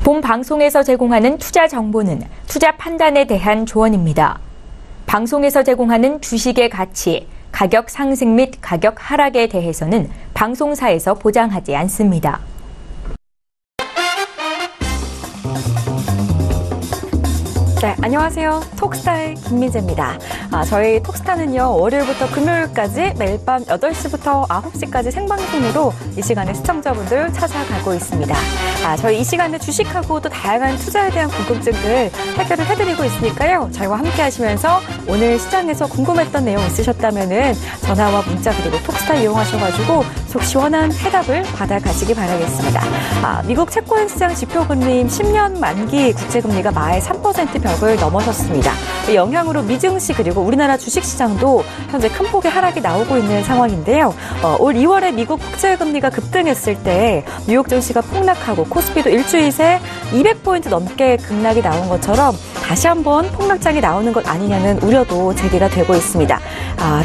본 방송에서 제공하는 투자 정보는 투자 판단에 대한 조언입니다. 방송에서 제공하는 주식의 가치, 가격 상승 및 가격 하락에 대해서는 방송사에서 보장하지 않습니다. 네, 안녕하세요. 톡스타의 김미재입니다. 저희 톡스타는요, 월요일부터 금요일까지 매일 밤 8시부터 9시까지 생방송으로 이 시간에 시청자분들 찾아가고 있습니다. 저희 이 시간에 주식하고 또 다양한 투자에 대한 궁금증들 해결을 해드리고 있으니까요. 저희와 함께 하시면서 오늘 시장에서 궁금했던 내용 있으셨다면은 전화와 문자 그리고 톡스타 이용하셔가지고 속 시원한 해답을 받아가시기 바라겠습니다. 미국 채권 시장 지표금리인 10년 만기 국채금리가 마의 3% 벽을 넘어섰습니다. 이 영향으로 미증시 그리고 우리나라 주식시장도 현재 큰 폭의 하락이 나오고 있는 상황인데요. 올 2월에 미국 국채금리가 급등했을 때 뉴욕 증시가 폭락하고 코스피도 일주일 새 200포인트 넘게 급락이 나온 것처럼 다시 한번 폭락장이 나오는 것 아니냐는 우려도 제기가 되고 있습니다.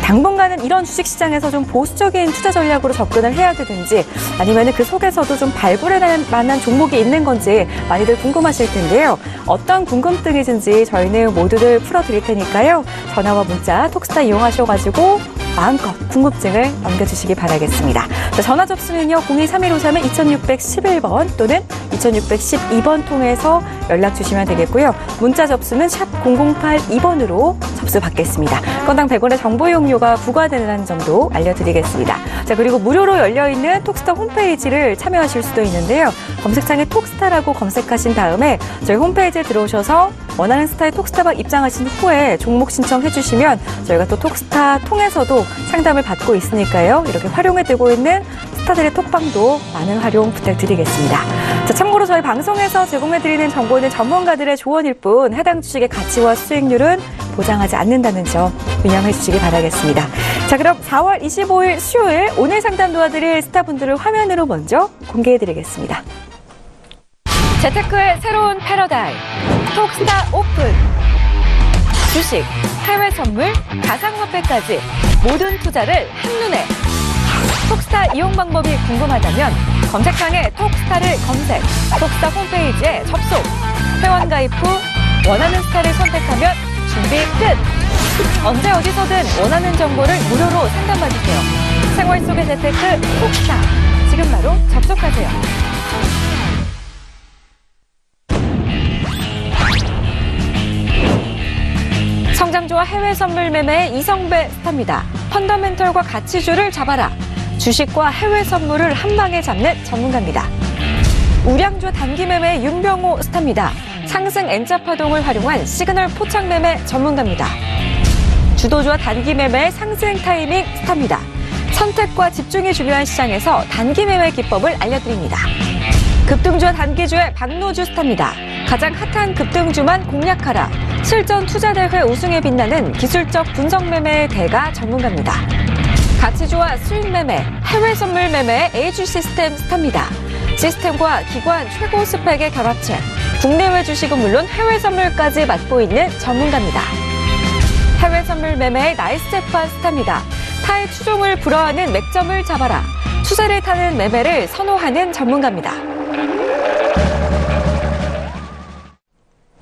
당분간은 이런 주식시장에서 좀 보수적인 투자 전략으로 접근을 해야 되는지 아니면 그 속에서도 좀 발굴할 만한 종목이 있는 건지 많이들 궁금하실 텐데요. 어떤 궁금증이든지 저희는 모두들 풀어드릴 테니까요. 전화와 문자 톡스타 이용하셔가지고 마음껏 궁금증을 남겨주시기 바라겠습니다. 전화 접수는요. 023153-2611번 또는 2612번 통해서 연락 주시면 되겠고요. 문자 접수는 샵 0082번으로 접수 받겠습니다. 건당 100원의 정보 이용료가 부과되는 점도 알려드리겠습니다. 자, 그리고 무료로 열려있는 톡스타 홈페이지를 참여하실 수도 있는데요. 검색창에 톡스타라고 검색하신 다음에 저희 홈페이지에 들어오셔서 원하는 스타의 톡스타방 입장하신 후에 종목 신청해 주시면 저희가 또 톡스타 통해서도 상담을 받고 있으니까요. 이렇게 활용해두고 있는 스타들의 톡방도 많은 활용 부탁드리겠습니다. 자, 참고로 저희 방송에서 제공해드리는 정보는 전문가들의 조언일 뿐 해당 주식의 가치와 수익률은 보장하지 않는다는 점 유념해 주시기 바라겠습니다. 자, 그럼 4월 25일 수요일 오늘 상담 도와드릴 스타분들을 화면으로 먼저 공개해드리겠습니다. 재테크의 새로운 패러다임 톡스타 오픈. 주식, 해외 선물, 가상화폐까지 모든 투자를 한눈에. 톡스타 이용 방법이 궁금하다면 검색창에 톡스타를 검색, 톡스타 홈페이지에 접속, 회원 가입 후 원하는 스타를 선택하면 준비 끝! 언제 어디서든 원하는 정보를 무료로 상담받으세요. 생활 속의 재테크 톡스타, 지금 바로 접속하세요. 성장주와 해외 선물 매매의 이성배 스타입니다. 펀더멘털과 가치주를 잡아라. 주식과 해외 선물을 한 방에 잡는 전문가입니다. 우량주 단기 매매의 윤병호 스타입니다. 상승 N자 파동을 활용한 시그널 포착 매매 전문가입니다. 주도주와 단기 매매의 상승 타이밍 스타입니다. 선택과 집중이 중요한 시장에서 단기 매매 기법을 알려드립니다. 급등주와 단기주의 박노주 스타입니다. 가장 핫한 급등주만 공략하라. 실전 투자대회 우승에 빛나는 기술적 분석 매매의 대가 전문가입니다. 가치주와 수익 매매, 해외 선물 매매의 에이주 시스템 스타입니다. 시스템과 기관 최고 스펙의 결합체, 국내외 주식은 물론 해외 선물까지 맡고 있는 전문가입니다. 해외 선물 매매의 나이스 재판 스타입니다. 타의 추종을 불허하는 맥점을 잡아라. 추세를 타는 매매를 선호하는 전문가입니다.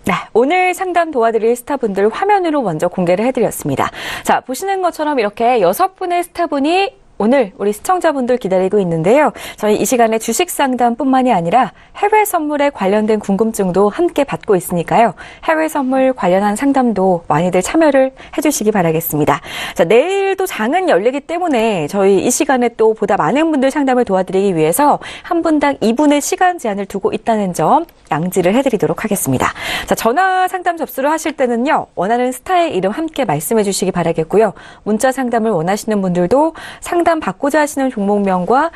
네, 오늘 상담 도와드릴 스타분들 화면으로 먼저 공개를 해드렸습니다. 자, 보시는 것처럼 이렇게 6분의 스타분이 오늘 우리 시청자분들 기다리고 있는데요. 저희 이 시간에 주식 상담뿐만이 아니라 해외 선물에 관련된 궁금증도 함께 받고 있으니까요. 해외 선물 관련한 상담도 많이들 참여를 해주시기 바라겠습니다. 자, 내일도 장은 열리기 때문에 저희 이 시간에 또 보다 많은 분들 상담을 도와드리기 위해서 한 분당 2분의 시간 제한을 두고 있다는 점 양지를 해드리도록 하겠습니다. 자, 전화 상담 접수를 하실 때는요. 원하는 스타의 이름 함께 말씀해 주시기 바라겠고요. 문자 상담을 원하시는 분들도 상담 받고자 하시는 종목명과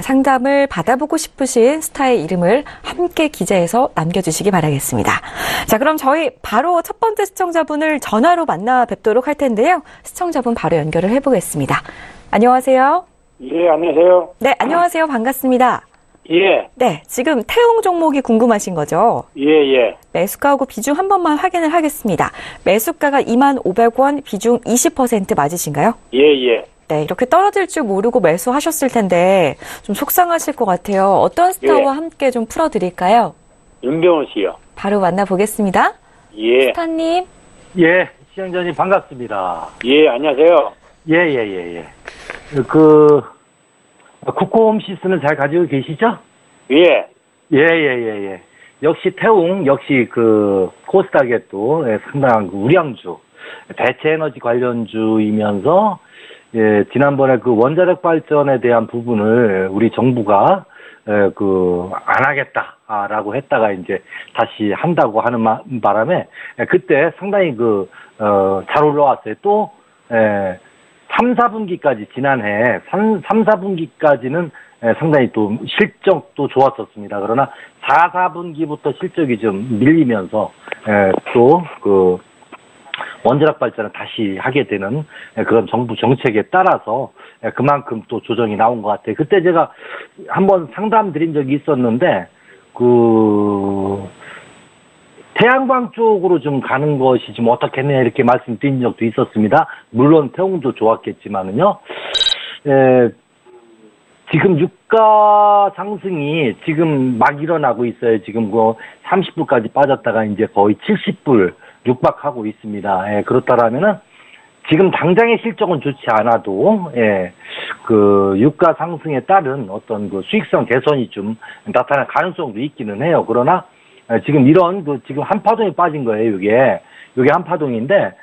상담을 받아보고 싶으신 스타의 이름을 함께 기재해서 남겨주시기 바라겠습니다. 자, 그럼 저희 바로 첫 번째 시청자분을 전화로 만나 뵙도록 할 텐데요. 시청자분 바로 연결을 해보겠습니다. 안녕하세요. 예, 안녕하세요. 네, 안녕하세요. 반갑습니다. 예. 네, 지금 태용 종목이 궁금하신 거죠? 예, 예. 매수가하고 비중 한 번만 확인을 하겠습니다. 매수가가 25,500원, 비중 20% 맞으신가요? 예, 예. 네, 이렇게 떨어질 줄 모르고 매수하셨을 텐데 좀 속상하실 것 같아요. 어떤 스타와 함께 좀 풀어드릴까요? 윤병훈 씨요. 바로 만나보겠습니다. 예. 스타님. 예, 시청자님 반갑습니다. 예, 안녕하세요. 예. 국고홈시스는 잘 가지고 계시죠? 예. 예. 역시 태웅, 역시 코스닥에 또 상당한 우량주, 대체에너지 관련주이면서, 예, 지난번에 원자력 발전에 대한 부분을 우리 정부가, 안 하겠다라고 했다가 이제 다시 한다고 하는 바람에, 그때 상당히 잘 올라왔어요. 또, 3, 4분기까지 지난해 3, 4분기까지는 상당히 또 실적도 좋았었습니다. 그러나 4, 4분기부터 실적이 좀 밀리면서 또 원자력 발전을 다시 하게 되는 그런 정부 정책에 따라서 그만큼 또 조정이 나온 것 같아요. 그때 제가 한번 상담 드린 적이 있었는데 태양광 쪽으로 좀 가는 것이 좀 어떻겠냐 이렇게 말씀드린 적도 있었습니다. 물론 태웅도 좋았겠지만은요. 지금 유가 상승이 지금 막 일어나고 있어요. 지금 30불까지 빠졌다가 이제 거의 70불 육박하고 있습니다. 그렇다라면은 지금 당장의 실적은 좋지 않아도 유가 상승에 따른 어떤 수익성 개선이 좀 나타날 가능성도 있기는 해요. 그러나 지금 이런 지금 한 파동이 빠진 거예요. 이게 한 파동인데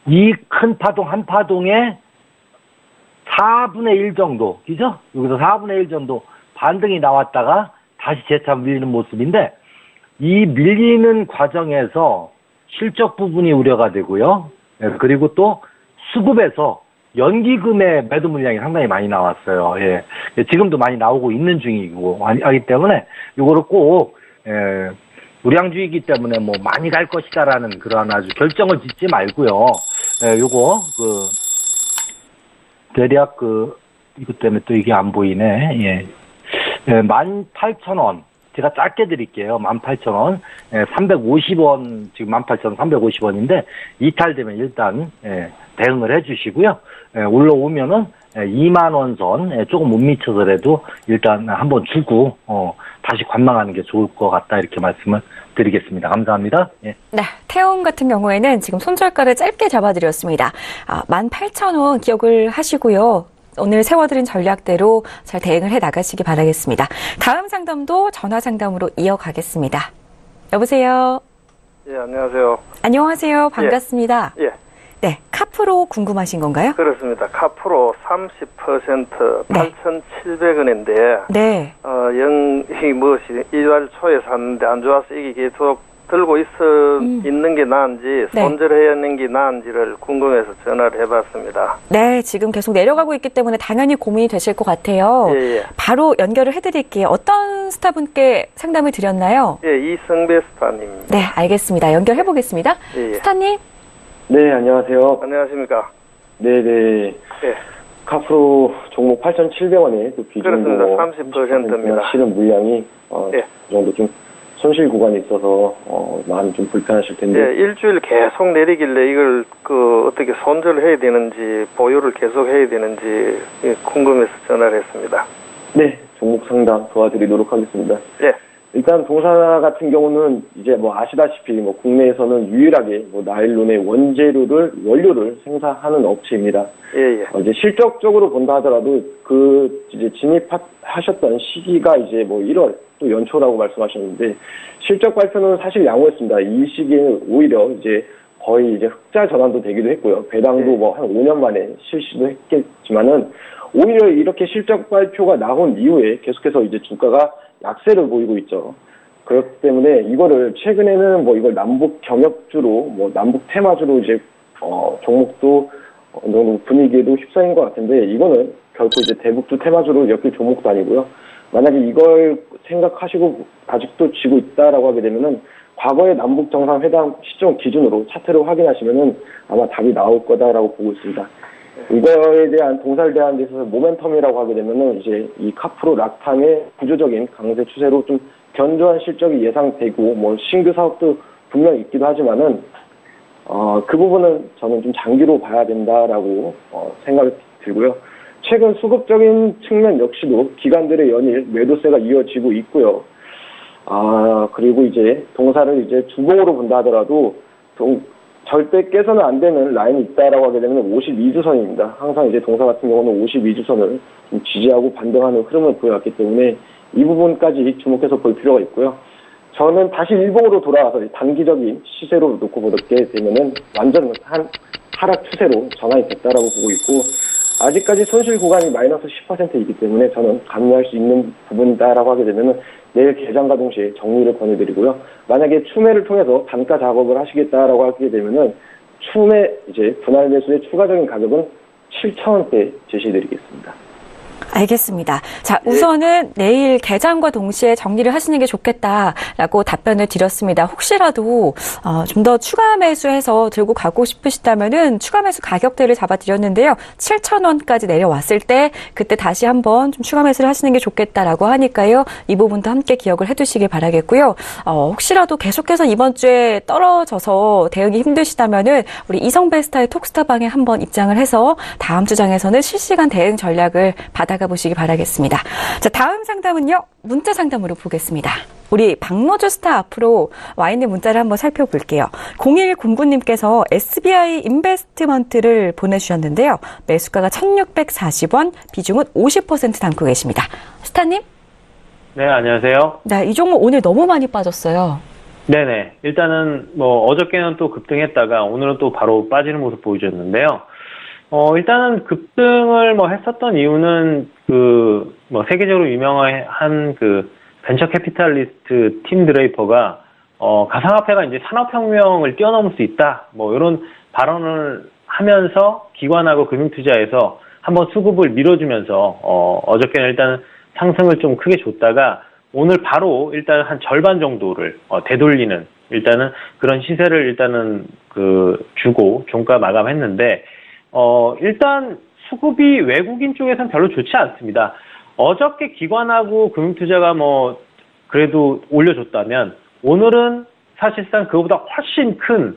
이 큰 파동 한 파동에 4분의 1 정도, 그죠? 여기서 4분의 1 정도 반등이 나왔다가 다시 재차 밀리는 모습인데 이 밀리는 과정에서 실적 부분이 우려가 되고요. 그리고 또 수급에서 연기금의 매도 물량이 상당히 많이 나왔어요. 예. 지금도 많이 나오고 있는 중이고 하기 때문에 이거를 꼭 우량주이기 때문에 뭐 많이 갈 것이다라는 그런 아주 결정을 짓지 말고요. 요거 대략 이것 때문에 또 이게 안 보이네. 예. 18,000원. 제가 짧게 드릴게요. 18,000원. 350원, 지금 18,350원인데, 이탈되면 일단, 대응을 해 주시고요. 올라오면은, 2만원 선, 조금 못 미쳐서라도 일단 한번 주고, 다시 관망하는 게 좋을 것 같다. 이렇게 말씀을 드리겠습니다. 감사합니다. 예. 네, 태웅 같은 경우에는 지금 손절가를 짧게 잡아드렸습니다. 18,000원 기억을 하시고요. 오늘 세워드린 전략대로 잘 대응을 해 나가시기 바라겠습니다. 다음 상담도 전화 상담으로 이어가겠습니다. 여보세요? 예, 안녕하세요. 안녕하세요. 반갑습니다. 예. 네, 카프로 궁금하신 건가요? 그렇습니다. 카프로 30% 8,700원인데, 네. 이 무엇이, 1월 초에 샀는데 안 좋아서 이게 계속 들고 있는 게 나은지, 네. 손절해야 하는 게 나은지를 궁금해서 전화를 해봤습니다. 네, 지금 계속 내려가고 있기 때문에 당연히 고민이 되실 것 같아요. 예. 바로 연결을 해드릴게요. 어떤 스타분께 상담을 드렸나요? 예, 이성배 스타님입니다. 네, 알겠습니다. 연결해보겠습니다. 예. 스타님? 네, 안녕하세요. 안녕하십니까? 네네. 예. 카프로 종목 8,700원에 그 비중도 그렇습니다. 30%입니다. 실은 물량이 예. 그 정도 좀 손실 구간이 있어서 마음이 좀 불편하실 텐데. 예, 일주일 계속 내리길래 이걸 어떻게 손절을 해야 되는지 보유를 계속 해야 되는지 궁금해서 전화를 했습니다. 네, 종목 상담 도와드리도록 하겠습니다. 예. 일단 동사 같은 경우는 이제 뭐 아시다시피 국내에서는 유일하게 나일론의 원료를 생산하는 업체입니다. 예. 이제 실적적으로 본다 하더라도 이제 진입하셨던 시기가 이제 1월 또 연초라고 말씀하셨는데 실적 발표는 사실 양호했습니다. 이 시기에는 오히려 이제 거의 이제 흑자 전환도 되기도 했고요. 배당도 한 5년 만에 실시도 했겠지만은 오히려 이렇게 실적 발표가 나온 이후에 계속해서 이제 주가가 약세를 보이고 있죠. 그렇기 때문에 이거를 최근에는 이걸 남북 경협주로 남북 테마주로 이제 종목도 어느 정도 분위기에도 휩싸인 것 같은데 이거는 결코 이제 대북주 테마주로 엮일 종목도 아니고요. 만약에 이걸 생각하시고 아직도 지고 있다라고 하게 되면은 과거의 남북 정상회담 시점 기준으로 차트를 확인하시면은 아마 답이 나올 거다라고 보고 있습니다. 이거에 대한 동사에 대한 데 있어서 모멘텀이라고 하게 되면은 이제 이 카프로 락탄의 구조적인 강세 추세로 좀 견조한 실적이 예상되고 신규 사업도 분명히 있기도 하지만은 그 부분은 저는 좀 장기로 봐야 된다라고 생각이 들고요. 최근 수급적인 측면 역시도 기관들의 연일 매도세가 이어지고 있고요. 그리고 이제 동사를 이제 주봉으로 본다 하더라도 절대 깨서는 안 되는 라인이 있다라고 하게 되면 52주선입니다. 항상 이제 동사 같은 경우는 52주선을 좀 지지하고 반등하는 흐름을 보여왔기 때문에 이 부분까지 주목해서 볼 필요가 있고요. 저는 다시 일봉으로 돌아와서 단기적인 시세로 놓고 보게 되면은 완전 하락 추세로 전환이 됐다라고 보고 있고, 아직까지 손실 구간이 마이너스 10%이기 때문에 저는 감내할 수 있는 부분이다라고 하게 되면은 내일 개장과 동시에 정리를 권해드리고요. 만약에 추매를 통해서 단가 작업을 하시겠다라고 하게 되면은 추매 이제 분할 매수의 추가적인 가격은 7,000원대 제시해드리겠습니다. 알겠습니다. 자, 우선은 내일 개장과 동시에 정리를 하시는 게 좋겠다라고 답변을 드렸습니다. 혹시라도 좀 더 추가 매수해서 들고 가고 싶으시다면은 추가 매수 가격대를 잡아드렸는데요. 7,000원까지 내려왔을 때 그때 다시 한번 좀 추가 매수를 하시는 게 좋겠다라고 하니까요. 이 부분도 함께 기억을 해두시길 바라겠고요. 혹시라도 계속해서 이번 주에 떨어져서 대응이 힘드시다면은 우리 이성베스타의 톡스타방에 한번 입장을 해서 다음 주장에서는 실시간 대응 전략을 받아가 보시기 바라겠습니다. 자, 다음 상담은요. 문자 상담으로 보겠습니다. 우리 박노주 스타 앞으로 와 있는 문자를 한번 살펴볼게요. 0109님께서 SBI 인베스트먼트를 보내주셨는데요. 매수가가 1,640원, 비중은 50% 담고 계십니다. 스타님? 네, 안녕하세요. 네, 이 종목 오늘 너무 많이 빠졌어요. 네네. 일단은 어저께는 또 급등했다가 오늘은 또 바로 빠지는 모습 보여줬는데요. 일단은 급등을 했었던 이유는 세계적으로 유명한 벤처 캐피탈리스트 팀 드레이퍼가 가상화폐가 이제 산업혁명을 뛰어넘을 수 있다. 이런 발언을 하면서 기관하고 금융투자에서 한번 수급을 밀어주면서 어저께는 일단 상승을 좀 크게 줬다가 오늘 바로 일단 한 절반 정도를 되돌리는 일단은 그런 시세를 일단은 주고 종가 마감했는데 일단 수급이 외국인 쪽에서는 별로 좋지 않습니다. 어저께 기관하고 금융투자가 그래도 올려줬다면 오늘은 사실상 그거보다 훨씬 큰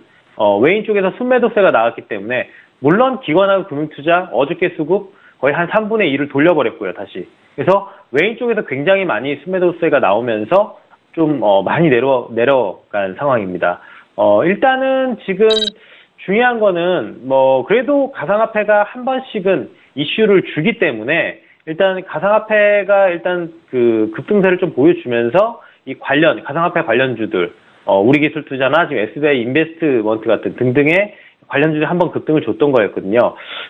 외인 쪽에서 순매도세가 나왔기 때문에 물론 기관하고 금융투자 어저께 수급 거의 한 3분의 2를 돌려버렸고요, 다시. 그래서 외인 쪽에서 굉장히 많이 순매도세가 나오면서 좀 많이 내려간 상황입니다. 일단은 지금 중요한 거는 그래도 가상화폐가 한 번씩은 이슈를 주기 때문에 일단 가상화폐가 일단 급등세를 좀 보여주면서 이 가상화폐 관련주들 우리기술투자나 지금 SBI 인베스트먼트 같은 등등의 관련주들이 한번 급등을 줬던 거였거든요.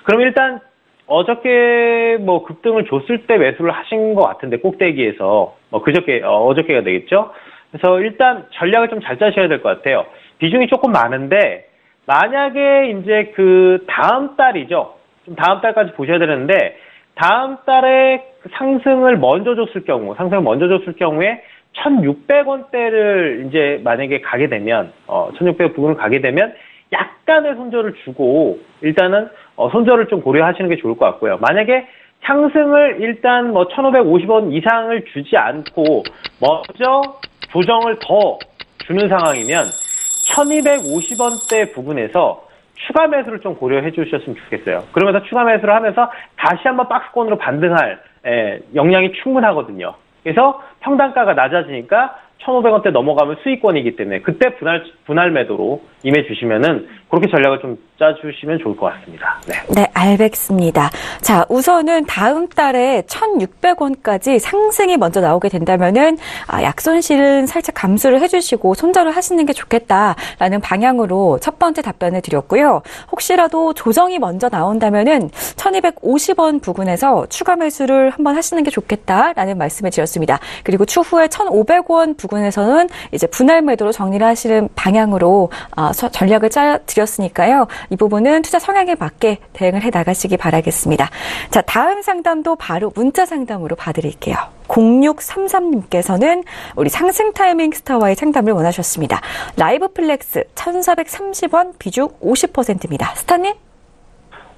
그럼 일단 어저께 급등을 줬을 때 매수를 하신 것 같은데 꼭대기에서 어저께가 되겠죠. 그래서 일단 전략을 좀 잘 짜셔야 될 것 같아요. 비중이 조금 많은데 만약에 이제 다음 달이죠. 좀 다음 달까지 보셔야 되는데 다음 달에 상승을 먼저 줬을 경우에 1,600원대를 이제 만약에 가게 되면 1,600원 부근을 가게 되면 약간의 손절을 주고 일단은 손절을 좀 고려하시는 게 좋을 것 같고요. 만약에 상승을 일단 1,550원 이상을 주지 않고 먼저 조정을 더 주는 상황이면 1,250원대 부근에서 추가 매수를 좀 고려해 주셨으면 좋겠어요. 그러면서 추가 매수를 하면서 다시 한번 박스권으로 반등할 역량이 충분하거든요. 그래서 평단가가 낮아지니까 1,500원대 넘어가면 수익권이기 때문에 그때 분할 매도로 임해 주시면은 그렇게 전략을 좀 짜주시면 좋을 것 같습니다. 네, 알겠습니다. 자, 우선은 다음 달에 1,600원까지 상승이 먼저 나오게 된다면은 약손실은 살짝 감수를 해주시고 손절을 하시는 게 좋겠다라는 방향으로 첫 번째 답변을 드렸고요. 혹시라도 조정이 먼저 나온다면은 1,250원 부근에서 추가 매수를 한번 하시는 게 좋겠다라는 말씀을 드렸습니다. 그리고 추후에 1,500원 부근에서는 이제 분할 매도로 정리를 하시는 방향으로 전략을 짜드렸으니까요. 이 부분은 투자 성향에 맞게 대응을 해 나가시기 바라겠습니다. 자, 다음 상담도 바로 문자 상담으로 봐드릴게요. 0633님께서는 우리 상승 타이밍 스타와의 상담을 원하셨습니다. 라이브 플렉스 1,430원 비중 50%입니다. 스타님?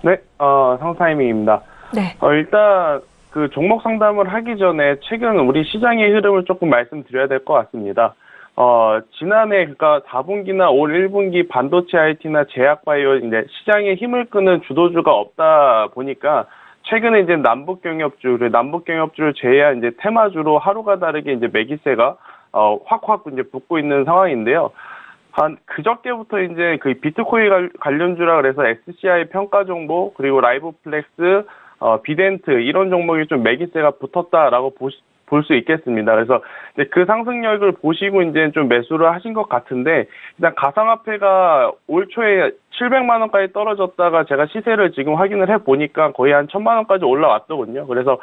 네, 상승 타이밍입니다. 네. 일단 종목 상담을 하기 전에 최근 우리 시장의 흐름을 조금 말씀드려야 될 것 같습니다. 지난해 그러니까 4분기나 올 1분기 반도체 IT나 제약바이오 이제 시장에 힘을 끄는 주도주가 없다 보니까 최근에 이제 남북 경협주를 제외한 이제 테마주로 하루가 다르게 이제 매기세가 확 이제 붙고 있는 상황인데요. 한 그저께부터 이제 그 비트코인 관련주라 그래서 SCI 평가 정보 그리고 라이브 플렉스, 비덴트 이런 종목이 좀 매기세가 붙었다라고 볼 수 있겠습니다. 그래서 이제 그 상승력을 보시고 이제 좀 매수를 하신 것 같은데 일단 가상화폐가 올 초에 700만 원까지 떨어졌다가 제가 시세를 지금 확인을 해 보니까 거의 한 1000만 원까지 올라왔더군요. 그래서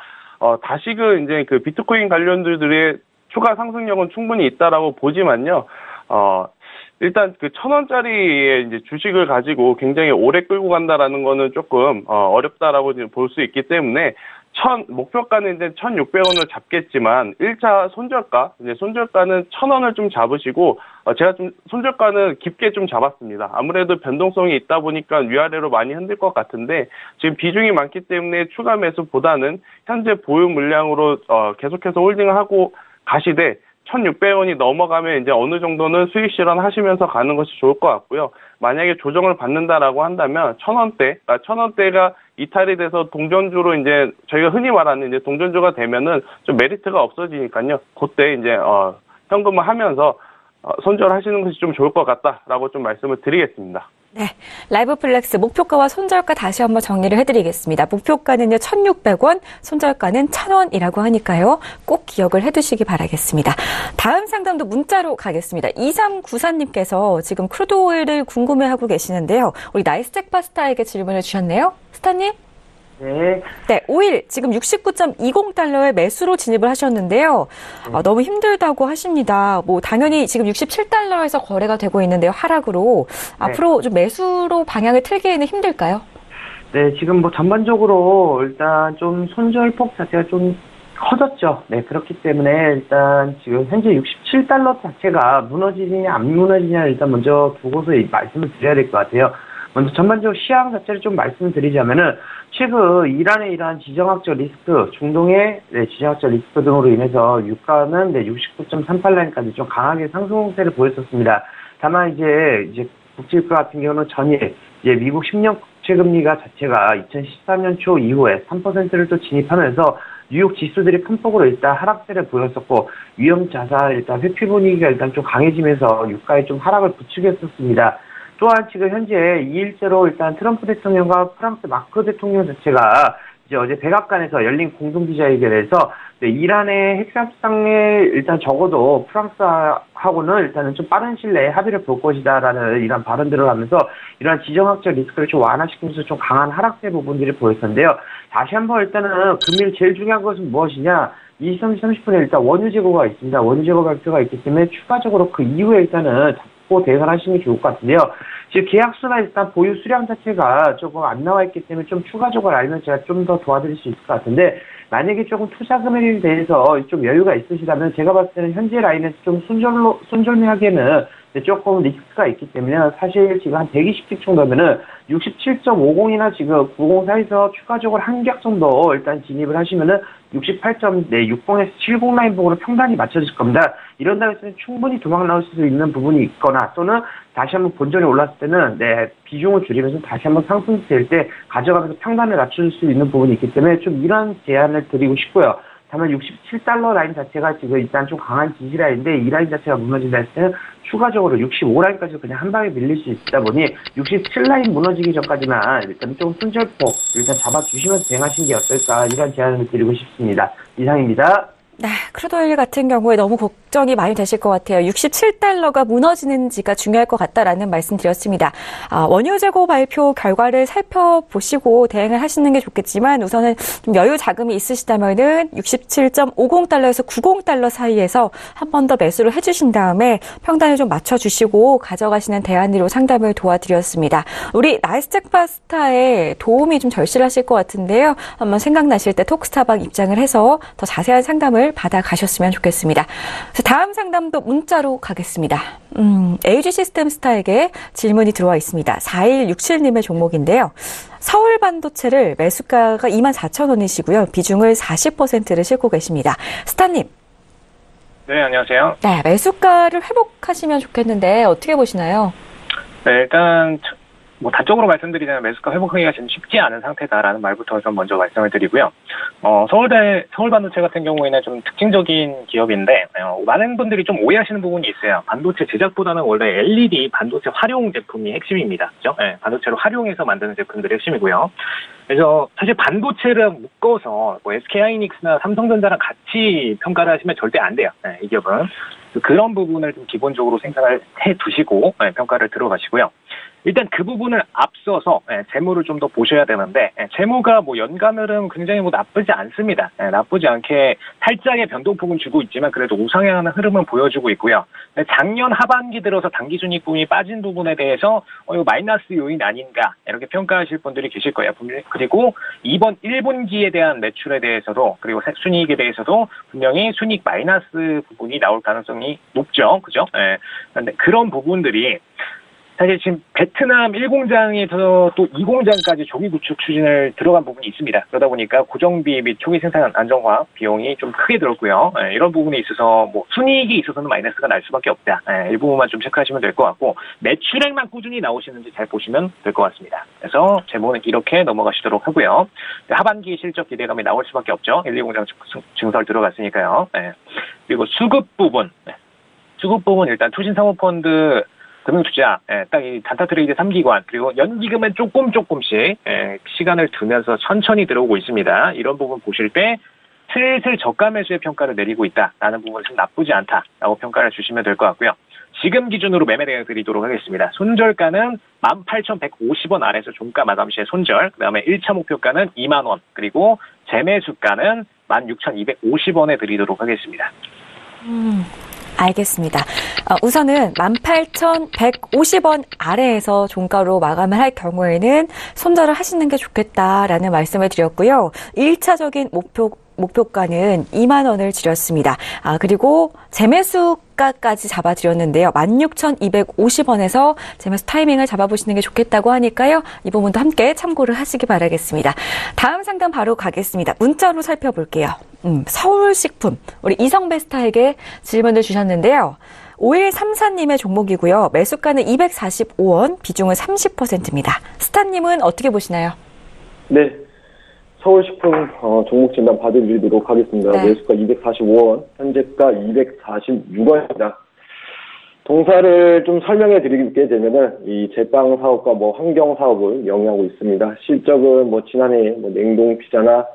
다시금 이제 그 비트코인 관련주들의 추가 상승력은 충분히 있다라고 보지만요. 일단 그 1,000원짜리의 이제 주식을 가지고 굉장히 오래 끌고 간다라는 거는 조금 어렵다라고 볼 수 있기 때문에 목표가는 이제 1,600원을 잡겠지만 1차 손절가, 이제 손절가는 1,000원을 좀 잡으시고 제가 좀 손절가는 깊게 좀 잡았습니다. 아무래도 변동성이 있다 보니까 위아래로 많이 흔들 것 같은데 지금 비중이 많기 때문에 추가 매수보다는 현재 보유 물량으로 계속해서 홀딩을 하고 가시되 1,600원이 넘어가면 이제 어느 정도는 수익 실현하시면서 가는 것이 좋을 것 같고요. 만약에 조정을 받는다라고 한다면 1,000원대가 이탈이 돼서 동전주로 이제 저희가 흔히 말하는 이제 동전주가 되면은 좀 메리트가 없어지니까요. 그때 이제 현금을 하면서 손절하시는 것이 좀 좋을 것 같다라고 좀 말씀을 드리겠습니다. 네, 라이브 플렉스 목표가와 손절가 다시 한번 정리를 해드리겠습니다. 목표가는요 1,600원, 손절가는 1,000원이라고 하니까요. 꼭 기억을 해두시기 바라겠습니다. 다음 상담도 문자로 가겠습니다. 2394님께서 지금 크루드 오일을 궁금해하고 계시는데요. 우리 나이스잭파 스타에게 질문을 주셨네요. 스타님? 네. 네, 오일 지금 69.20달러에 매수로 진입을 하셨는데요. 너무 힘들다고 하십니다. 뭐 당연히 지금 67달러에서 거래가 되고 있는데요. 하락으로. 앞으로 좀 매수로 방향을 틀기에는 힘들까요? 네, 지금 뭐 전반적으로 일단 좀 손절폭 자체가 좀 커졌죠. 네, 그렇기 때문에 일단 지금 현재 67달러 자체가 무너지느냐 안 무너지냐 일단 먼저 두고서 말씀을 드려야 될 것 같아요. 먼저 전반적으로 시황 자체를 좀 말씀을 드리자면은 최근 이란의 이러한 지정학적 리스크, 중동의 지정학적 리스크 등으로 인해서 유가는 69.38라인까지 좀 강하게 상승세를 보였었습니다. 다만 이제 국제유가 같은 경우는 전일 이제 미국 10년 국채금리가 자체가 2013년 초 이후에 3%를 또 진입하면서 뉴욕 지수들이 큰 폭으로 일단 하락세를 보였었고 위험 자산 일단 회피 분위기가 일단 좀 강해지면서 유가에 좀 하락을 부추겼었습니다. 또한 지금 현재 2일째로 일단 트럼프 대통령과 프랑스 마크로 대통령 자체가 이제 어제 백악관에서 열린 공동기자회견에서 이란의 핵협상에 일단 적어도 프랑스하고는 일단은 좀 빠른 시일 내에 합의를 볼 것이다라는 이런 발언들을 하면서 이런 지정학적 리스크를 좀 완화시키면서 좀 강한 하락세 부분들이 보였었는데요. 다시 한번 일단은 금일 제일 중요한 것은 무엇이냐? 23시 30분에 일단 원유 재고가 있습니다. 원유 재고 발표가 있기 때문에 추가적으로 그 이후에 일단은 대응을 하시는 게 좋을 것 같은데요. 지금 계약수나 일단 보유 수량 자체가 조금 안 나와 있기 때문에 좀 추가적으로 알면 제가 좀 더 도와드릴 수 있을 것 같은데 만약에 조금 투자 금액에 대해서 좀 여유가 있으시다면 제가 봤을 때는 현재 라인에서 좀 손절매하기에는 조금 리스크가 있기 때문에 사실 지금 한 120틱 정도면은 67.50이나 지금 90 사이에서 추가적으로 한 격 정도 일단 진입을 하시면은 68.60에서 70 라인복으로 평단이 맞춰질 겁니다. 이런 다음에는 충분히 도망 나올 수 있는 부분이 있거나 또는 다시 한번 본전이 올랐을 때는 비중을 줄이면서 다시 한번 상승될 때 가져가면서 평단을 낮출 수 있는 부분이 있기 때문에 좀 이런 제안을 드리고 싶고요. 다만 67달러 라인 자체가 지금 일단 좀 강한 지지 라인인데 이 라인 자체가 무너진다 했을 때는 추가적으로 65라인까지 그냥 한 방에 밀릴 수 있다 보니 67라인 무너지기 전까지만 일단 좀 손절폭 일단 잡아주시면서 대응하시는 게 어떨까 이런 제안을 드리고 싶습니다. 이상입니다. 네, 크루드오일 같은 경우에 너무 걱정이 많이 되실 것 같아요. 67달러가 무너지는지가 중요할 것 같다라는 말씀 드렸습니다. 원유 재고 발표 결과를 살펴보시고 대응을 하시는 게 좋겠지만 우선은 좀 여유 자금이 있으시다면은 67.50달러에서 90달러 사이에서 한 번 더 매수를 해주신 다음에 평단을 좀 맞춰주시고 가져가시는 대안으로 상담을 도와드렸습니다. 우리 나이스잭파 스타에 도움이 좀 절실하실 것 같은데요. 한번 생각나실 때 톡스타방 입장을 해서 더 자세한 상담을 받아가셨으면 좋겠습니다. 다음 상담도 문자로 가겠습니다. LG 시스템 스타에게 질문이 들어와 있습니다. 4167님의 종목인데요. 서울 반도체를 매수가가 24,000원이시고요. 비중을 40%를 싣고 계십니다. 스타님. 네, 안녕하세요. 네, 매수가를 회복하시면 좋겠는데 어떻게 보시나요? 네, 일단 뭐 단적으로 말씀드리자면 매수가 회복하기가 지금 쉽지 않은 상태다라는 말부터 좀 먼저 말씀을 드리고요. 서울반도체 같은 경우에는 좀 특징적인 기업인데 많은 분들이 좀 오해하시는 부분이 있어요. 반도체 제작보다는 원래 LED 반도체 활용 제품이 핵심입니다. 그죠? 네, 반도체로 활용해서 만드는 제품들이 핵심이고요. 그래서 사실 반도체를 묶어서 뭐 SK하이닉스나 삼성전자랑 같이 평가를 하시면 절대 안 돼요. 네, 이 기업은. 그런 부분을 좀 기본적으로 생각을 해 두시고 평가를 들어가시고요. 일단 그 부분을 앞서서 재무를 좀 더 보셔야 되는데 재무가 뭐 연간 흐름 굉장히 뭐 나쁘지 않습니다. 나쁘지 않게 살짝의 변동폭은 주고 있지만 그래도 우상향하는 흐름은 보여주고 있고요. 작년 하반기 들어서 당기순이익분이 빠진 부분에 대해서 이거 마이너스 요인 아닌가 이렇게 평가하실 분들이 계실 거예요. 그리고 이번 1분기에 대한 매출에 대해서도 그리고 순이익에 대해서도 분명히 순이익 마이너스 부분이 나올 가능성이 높죠. 그죠? 그런데 그런 부분들이 사실 지금 베트남 1공장에서 또 2공장까지 조기 구축 추진을 들어간 부분이 있습니다. 그러다 보니까 고정비 및 초기 생산 안정화 비용이 좀 크게 들었고요. 이런 부분에 있어서 뭐 순이익이 있어서는 마이너스가 날 수밖에 없다. 이 부분만 좀 체크하시면 될 것 같고 매출액만 꾸준히 나오시는지 잘 보시면 될 것 같습니다. 그래서 재무는 이렇게 넘어가시도록 하고요. 하반기 실적 기대감이 나올 수밖에 없죠. 1, 2공장 증설 들어갔으니까요. 그리고 수급 부분. 수급 부분 일단 투신사모펀드 금융투자, 딱 이 단타 트레이드 3기관, 그리고 연기금은 조금씩, 시간을 두면서 천천히 들어오고 있습니다. 이런 부분 보실 때, 슬슬 저가 매수의 평가를 내리고 있다라는 부분은 좀 나쁘지 않다라고 평가를 주시면 될 것 같고요. 지금 기준으로 매매 대응 드리도록 하겠습니다. 손절가는 18,150원 아래에서 종가 마감 시에 손절, 그 다음에 1차 목표가는 2만원, 그리고 재매수가는 16,250원에 드리도록 하겠습니다. 알겠습니다. 우선은 18,150원 아래에서 종가로 마감을 할 경우에는 손절을 하시는 게 좋겠다라는 말씀을 드렸고요. 1차적인 목표가는 2만 원을 드렸습니다. 그리고 재매수가까지 잡아드렸는데요. 16,250원에서 재매수 타이밍을 잡아보시는 게 좋겠다고 하니까요. 이 부분도 함께 참고를 하시기 바라겠습니다. 다음 상담 바로 가겠습니다. 문자로 살펴볼게요. 서울식품, 우리 이성베스타에게 질문을 주셨는데요. 5134님의 종목이고요. 매수가는 245원, 비중은 30%입니다. 스타님은 어떻게 보시나요? 네. 서울식품 종목 진단 받아드리도록 하겠습니다. 네. 매수가 245원, 현재가 246원입니다. 동사를 좀 설명해 드리게 되면은 이 제빵 사업과 뭐 환경 사업을 영위하고 있습니다. 실적은 뭐 지난해 뭐 냉동 피자나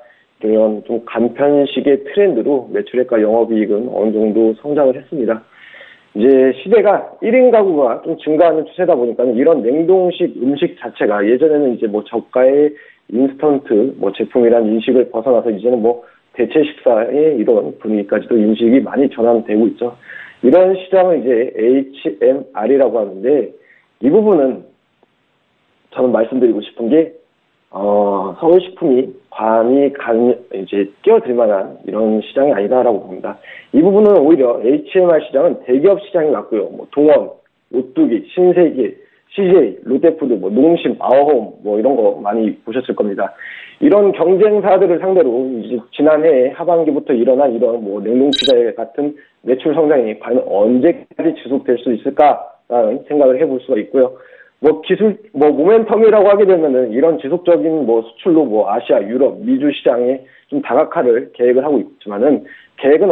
이런 좀 간편식의 트렌드로 매출액과 영업이익은 어느 정도 성장을 했습니다. 이제 시대가 1인 가구가 좀 증가하는 추세다 보니까 이런 냉동식 음식 자체가 예전에는 이제 뭐 저가의 인스턴트 뭐 제품이란 인식을 벗어나서 이제는 뭐 대체 식사의 이런 분위기까지도 인식이 많이 전환되고 있죠. 이런 시장을 이제 HMR이라고 하는데 이 부분은 저는 말씀드리고 싶은 게 서울식품이 감히 이제 끼어들 만한 이런 시장이 아니다라고 봅니다. 이 부분은 오히려 HMR 시장은 대기업 시장이 맞고요. 뭐 동원, 오뚜기, 신세계, CJ, 롯데푸드, 뭐 농심, 아워홈 뭐 이런 거 많이 보셨을 겁니다. 이런 경쟁사들을 상대로 이제 지난해 하반기부터 일어난 이런 뭐 냉동피자 같은 매출 성장이 과연 언제까지 지속될 수 있을까라는 생각을 해볼 수가 있고요. 뭐 기술, 뭐 모멘텀이라고 하게 되면은 이런 지속적인 뭐 수출로 뭐 아시아, 유럽, 미주 시장에 좀 다각화를 계획을 하고 있지만은 계획은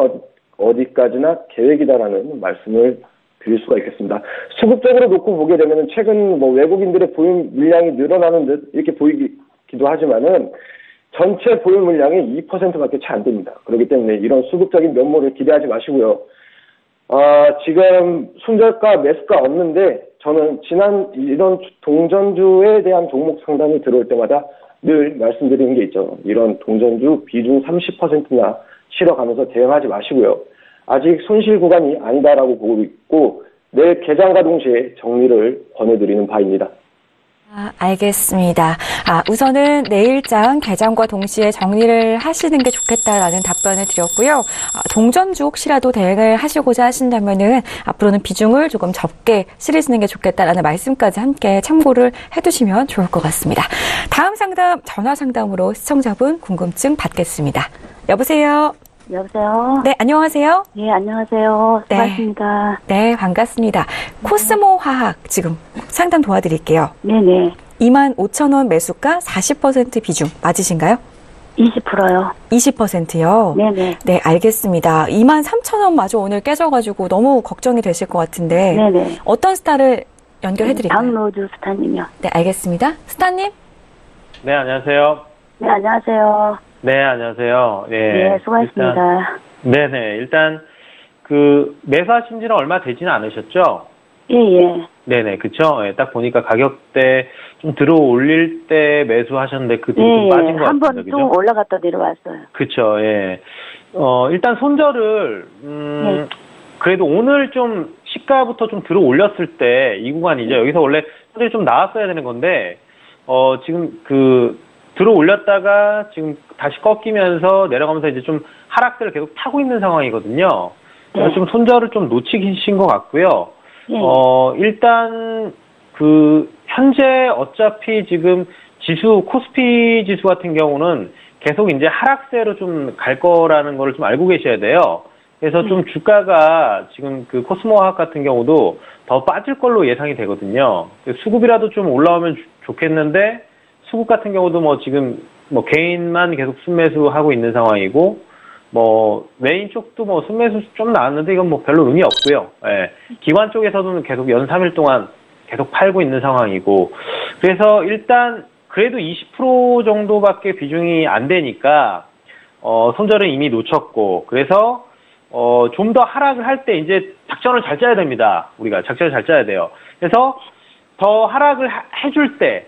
어디까지나 계획이다라는 말씀을 드릴 수가 있겠습니다. 수급적으로 놓고 보게 되면은 최근 뭐 외국인들의 보유 물량이 늘어나는 듯 이렇게 보이기도 하지만은 전체 보유 물량이 2%밖에 채 안 됩니다. 그렇기 때문에 이런 수급적인 면모를 기대하지 마시고요. 지금 손절가 매수가 없는데 저는 지난 이런 동전주에 대한 종목 상담이 들어올 때마다 늘 말씀드리는 게 있죠. 이런 동전주 비중 30%나 실어가면서 대응하지 마시고요. 아직 손실 구간이 아니다라고 보고 있고 내일 개장과 동시에 정리를 권해드리는 바입니다. 알겠습니다. 우선은 내일장 개장과 동시에 정리를 하시는 게 좋겠다라는 답변을 드렸고요. 동전주 혹시라도 대응을 하시고자 하신다면은 앞으로는 비중을 조금 적게 실으시는 게 좋겠다라는 말씀까지 함께 참고를 해두시면 좋을 것 같습니다. 다음 상담 전화 상담으로 시청자분 궁금증 받겠습니다. 여보세요. 여보세요? 네, 안녕하세요. 네, 안녕하세요. 반갑습니다. 네, 반갑습니다. 코스모 화학 지금 상담 도와드릴게요. 네네. 25,000원 매수가 40% 비중 맞으신가요? 20%요. 20%요? 네네. 네, 알겠습니다. 23,000원 마저 오늘 깨져가지고 너무 걱정이 되실 것 같은데. 네네. 어떤 스타를 연결해드릴까요? 박노주 스타님이요. 네, 알겠습니다. 스타님? 네, 안녕하세요. 네, 안녕하세요. 네, 안녕하세요. 네, 수고하셨습니다. 네네. 일단, 매수하신 지는 얼마 되지는 않으셨죠? 예. 네네, 그쵸? 예, 딱 보니까 가격대 좀 들어 올릴 때 매수하셨는데 그 뒤로 좀 빠진 것 한 같습니다. 번 또 올라갔다 내려왔어요. 그쵸, 예. 일단 손절을, 그래도 오늘 좀 시가부터 좀 들어 올렸을 때 이 구간이죠. 여기서 원래 손절이 좀 나왔어야 되는 건데, 지금 들어 올렸다가 지금 다시 꺾이면서 내려가면서 이제 좀 하락세를 계속 타고 있는 상황이거든요. 그래서 좀 손절을 좀 놓치신 것 같고요. 일단 현재 어차피 지금 코스피 지수 같은 경우는 계속 이제 하락세로 좀 갈 거라는 걸 좀 알고 계셔야 돼요. 그래서 좀 주가가 지금 코스모화학 같은 경우도 더 빠질 걸로 예상이 되거든요. 수급이라도 좀 올라오면 좋겠는데, 수급 같은 경우도 지금 개인만 계속 순매수하고 있는 상황이고, 메인 쪽도 순매수 좀 나왔는데 이건 별로 의미 없고요. 예. 기관 쪽에서는 계속 연 3일 동안 계속 팔고 있는 상황이고, 그래서 일단 그래도 20% 정도밖에 비중이 안 되니까, 손절은 이미 놓쳤고, 그래서, 좀 더 하락을 할 때 이제 작전을 잘 짜야 됩니다. 우리가 작전을 잘 짜야 돼요. 그래서 더 하락을 해줄 때,